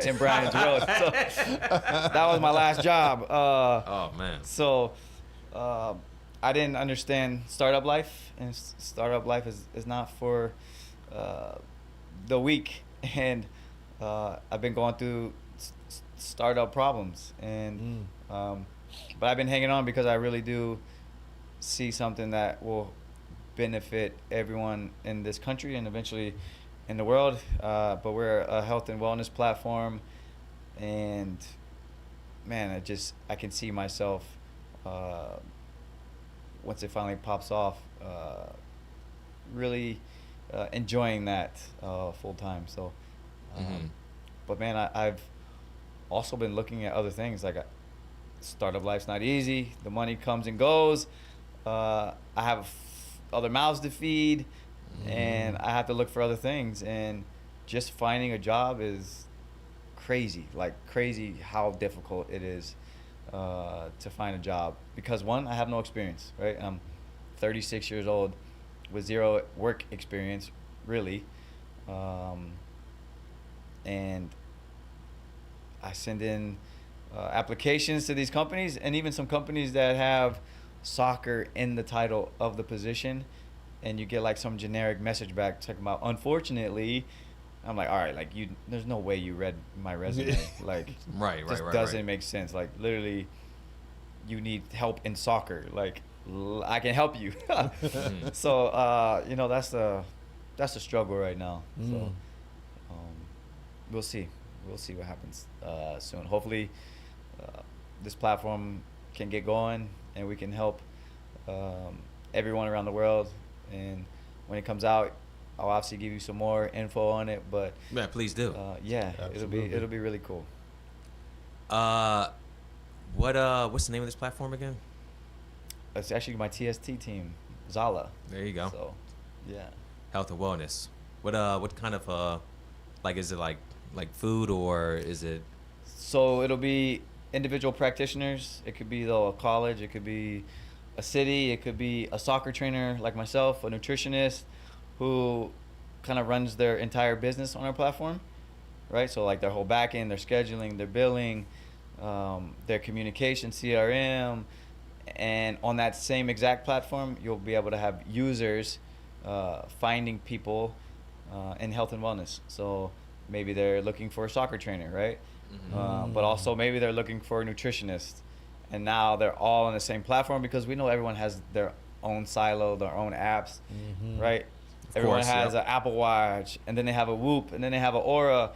in Bryan's Road. So that was my last job. Oh man. So I didn't understand startup life, and startup life is not for the weak. And I've been going through startup problems, and but I've been hanging on because I really do see something that will benefit everyone in this country and eventually in the world. But we're a health and wellness platform, and man, I can see myself once it finally pops off, really enjoying that full time. So, but man, I've also been looking at other things. Like, startup life's not easy. The money comes and goes. I have other mouths to feed, and I have to look for other things. And just finding a job is crazy. Like, crazy how difficult it is to find a job. Because one, I have no experience, right? I'm 36 years old with zero work experience, really. And I send in applications to these companies, and even some companies that have soccer in the title of the position, and you get like some generic message back talking about, unfortunately. I'm like, all right, like, there's no way you read my resume. Like, Right. doesn't make sense. Like, literally, you need help in soccer. Like, I can help you. So you know, that's the struggle right now. So we'll see what happens soon. Hopefully this platform can get going and we can help everyone around the world. And when it comes out, I'll obviously give you some more info on it. But Yeah, please do. yeah, Absolutely. it'll be really cool. What's the name of this platform again? It's actually my TST team, Zala. There you go. So, yeah. Health and wellness. What kind of like, is it like food, or is it? So it'll be individual practitioners. It could be though a college. It could be a city. It could be a soccer trainer like myself, a nutritionist who kind of runs their entire business on our platform, right? So like their whole back end, their scheduling, their billing, their communication, CRM. And on that same exact platform, you'll be able to have users finding people in health and wellness. So maybe they're looking for a soccer trainer, right? But also maybe they're looking for a nutritionist, and now they're all on the same platform because we know everyone has their own silo, their own apps, right? Everyone has an Apple Watch, and then they have a Whoop, and then they have an Aura.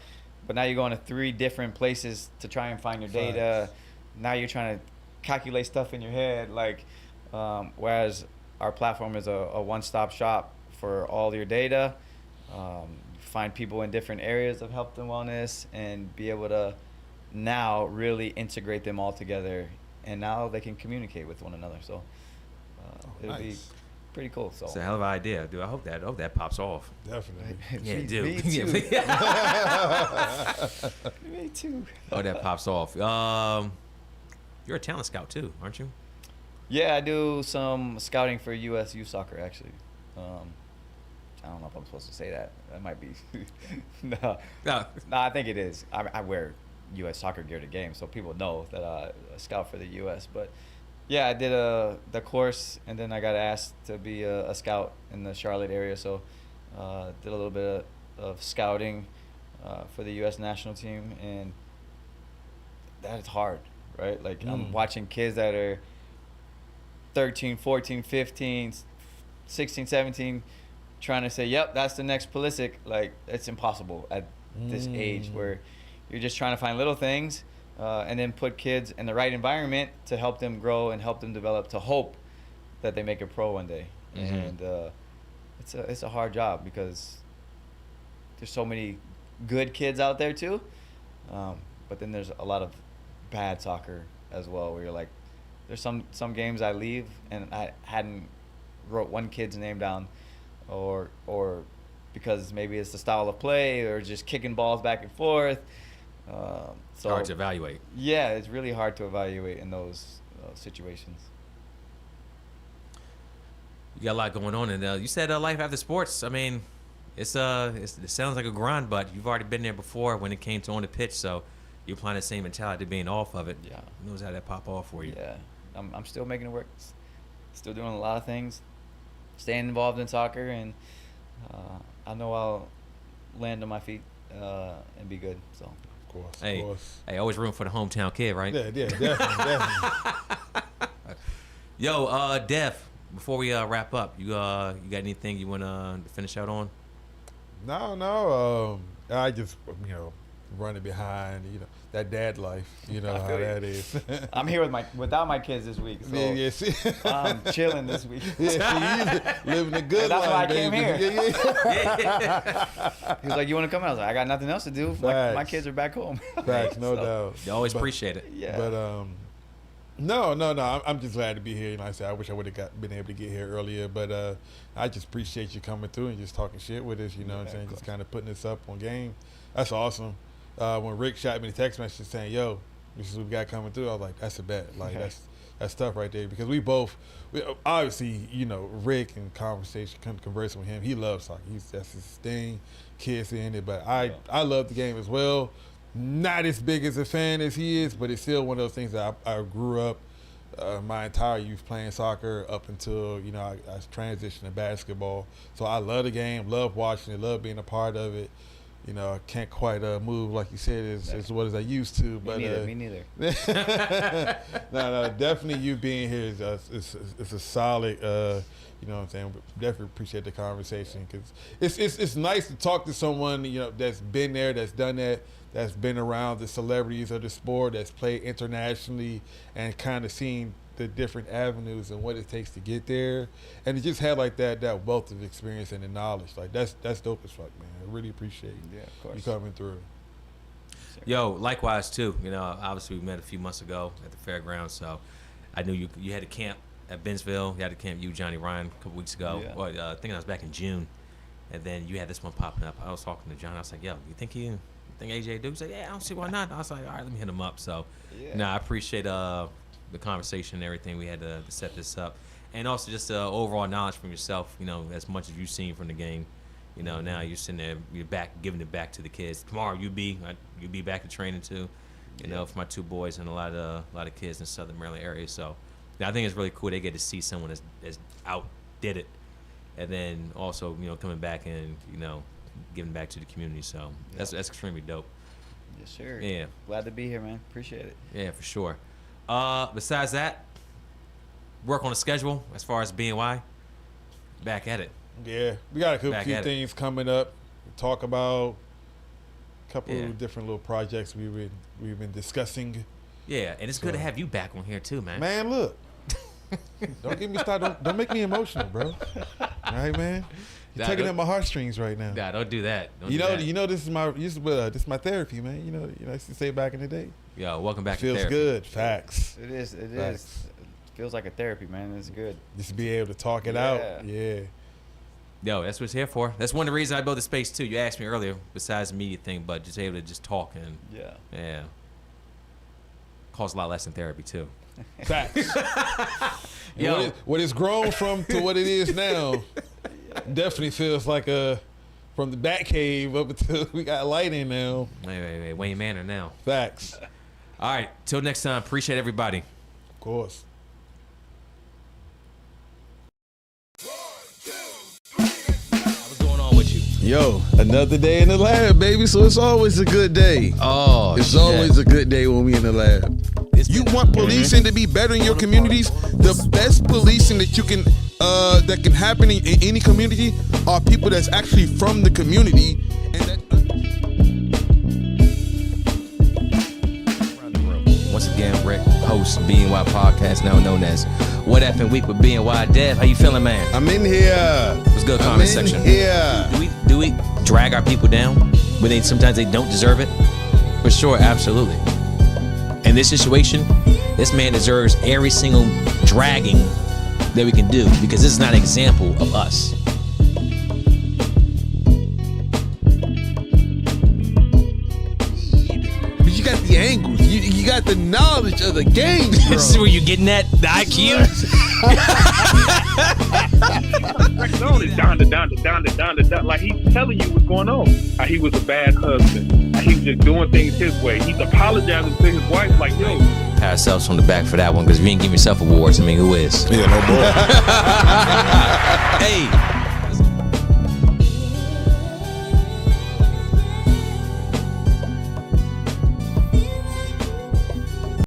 But now you're going to 3 different places to try and find your data. Now you're trying to calculate stuff in your head. Like, whereas our platform is a one-stop shop for all your data. Find people in different areas of health and wellness, and be able to now really integrate them all together. And now they can communicate with one another. So it'll be pretty cool. So It's a hell of an idea, dude. I hope that pops off. Definitely. Yeah, Me dude. too. Me Me too. Oh, that pops off. You're a talent scout too, aren't you? Yeah, I do some scouting for U.S. youth soccer, actually. I don't know if I'm supposed to say that. That might be. No, I think it is. I wear U.S. soccer gear to games, so people know that I scout for the U.S. But yeah, I did the course, and then I got asked to be a scout in the Charlotte area. So did a little bit of scouting for the U.S. national team, and that is hard, right? Like I'm watching kids that are 13, 14, 15, 16, 17, trying to say, yep, that's the next Pulisic. Like, it's impossible at this age, where you're just trying to find little things and then put kids in the right environment to help them grow and help them develop, to hope that they make a pro one day. And it's a hard job because there's so many good kids out there too, but then there's a lot of bad soccer as well, where you're like, there's some games I leave and I hadn't wrote one kid's name down, or because maybe it's the style of play or just kicking balls back and forth. So Hard to evaluate. Yeah, it's really hard to evaluate in those situations. You got a lot going on, and you said life after sports. I mean, it sounds like a grind, but you've already been there before when it came to on the pitch, so you're applying the same mentality to being off of it. Yeah. Who knows how that pop off for you? Yeah, I'm still making it work. Still doing a lot of things, staying involved in soccer, and I know I'll land on my feet and be good. So. Of course. Hey, Of course. hey, always room for the hometown kid, right? Yeah, definitely. Yo, Def, before we wrap up, you got anything you want to finish out on? No. I just, running behind, that dad life. You know how that is. I'm here without my kids this week, so Yeah, see. I'm chilling this week. Yeah, see, you living a good That's life, why I came baby. here. Yeah. He was like, "You want to come out?" I was like, "I got nothing else to do. My Facts. kids are back home." Facts, no So, doubt. You always But- appreciate it. Yeah. But no. I'm just glad to be here. Like I said, I wish I would have been able to get here earlier. But I just appreciate you coming through and just talking shit with us. You know what I'm saying? Just kind of putting this up on game. That's awesome. When Rick shot me the text message saying, "Yo, this is what we got coming through," I was like, "That's a bet. Like that's tough right there." Because we obviously, Rick and conversing with him, he loves soccer. That's his thing. Kids in it, but I love the game as well. Not as big as a fan as he is, but it's still one of those things that I grew up my entire youth playing soccer up until I transitioned to basketball. So I love the game, love watching it, love being a part of it. I can't quite move like you said as well as I used to. But me neither. No, definitely you being here is a solid. You know what I'm saying? Definitely appreciate the conversation because it's nice to talk to someone that's been there, that's done that, that's been around the celebrities of the sport, that's played internationally, and kind of seen the different avenues and what it takes to get there, and to just have like that wealth of experience and the knowledge. Like that's dope as fuck, man. I really appreciate of course. you coming through. Yo, likewise too. Obviously we met a few months ago at the fairgrounds, so I knew you had a camp at Ben'sville. You had a camp, Johnny Ryan, a couple weeks ago. Yeah. Well, I think that was back in June, and then you had this one popping up. I was talking to John. I was like, "Yo, you think AJ do?" He said, "Yeah, I don't see why not." I was like, "All right, let me hit him up." So, I appreciate the conversation and everything we had to set this up, and also just overall knowledge from yourself. As much as you've seen from the game. Now you're sitting there, you're back, giving it back to the kids. Tomorrow you'll be back to training too. For my two boys and a lot of kids in Southern Maryland area. So, I think it's really cool. They get to see someone that's outdid it, and then also coming back and giving back to the community. So that's extremely dope. Yes, sir. Yeah. Glad to be here, man. Appreciate it. Yeah, for sure. Besides that, work on the schedule as far as BNY. Back at it. Yeah, we got a few Back at it. things coming up. Talk about a couple Yeah. of different little projects we've been discussing. Yeah, and it's good to have you back on here too, man. Man, look, don't get me started. Don't make me emotional, bro. All right, man. You're Nah, tugging don't- at my heartstrings right now. Nah, don't do that. Don't You do know, that. this is my therapy, man. You know, I used to say back in the day. Yo, welcome back to Feels therapy. good. Facts. It is. It Facts. is. It feels like a therapy, man. It's good. Just to be able to talk it Yeah. out. Yeah. Yo, that's what it's here for. That's one of the reasons I built the space too. You asked me earlier, besides the media thing, but just able to just talk and Yeah. costs a lot less than therapy too. Facts. Yo. What it's grown from to what it is now definitely feels like from the bat cave up until we got lighting now. Wait, Wayne Manor now. Facts. All right, till next time. Appreciate everybody. Of course. What's going on with you? Yo, another day in the lab, baby. So it's always a good day. Oh, It's always a good day when we in the lab. You want policing to be better in your communities? The best policing that you can that can happen in any community are people that's actually from the community and that. Once again, Rick, host BNY Podcast, now known as What Effing Week with BNY. Dev, how you feeling, man? I'm in here. What's good, comment section? Here. Do we drag our people down when sometimes they don't deserve it? For sure, absolutely. In this situation, this man deserves every single dragging that we can do because this is not an example of us. But you got the angles. You got the knowledge of the game, bro. This is where you're getting at, the IQ? Down. Like he's telling you what's going on. How he was a bad husband. How he was just doing things his way. He's apologizing to his wife like, yo. Pat ourselves on the back for that one because if you ain't giving yourself awards, I mean, who is? Yeah, no boy. Hey.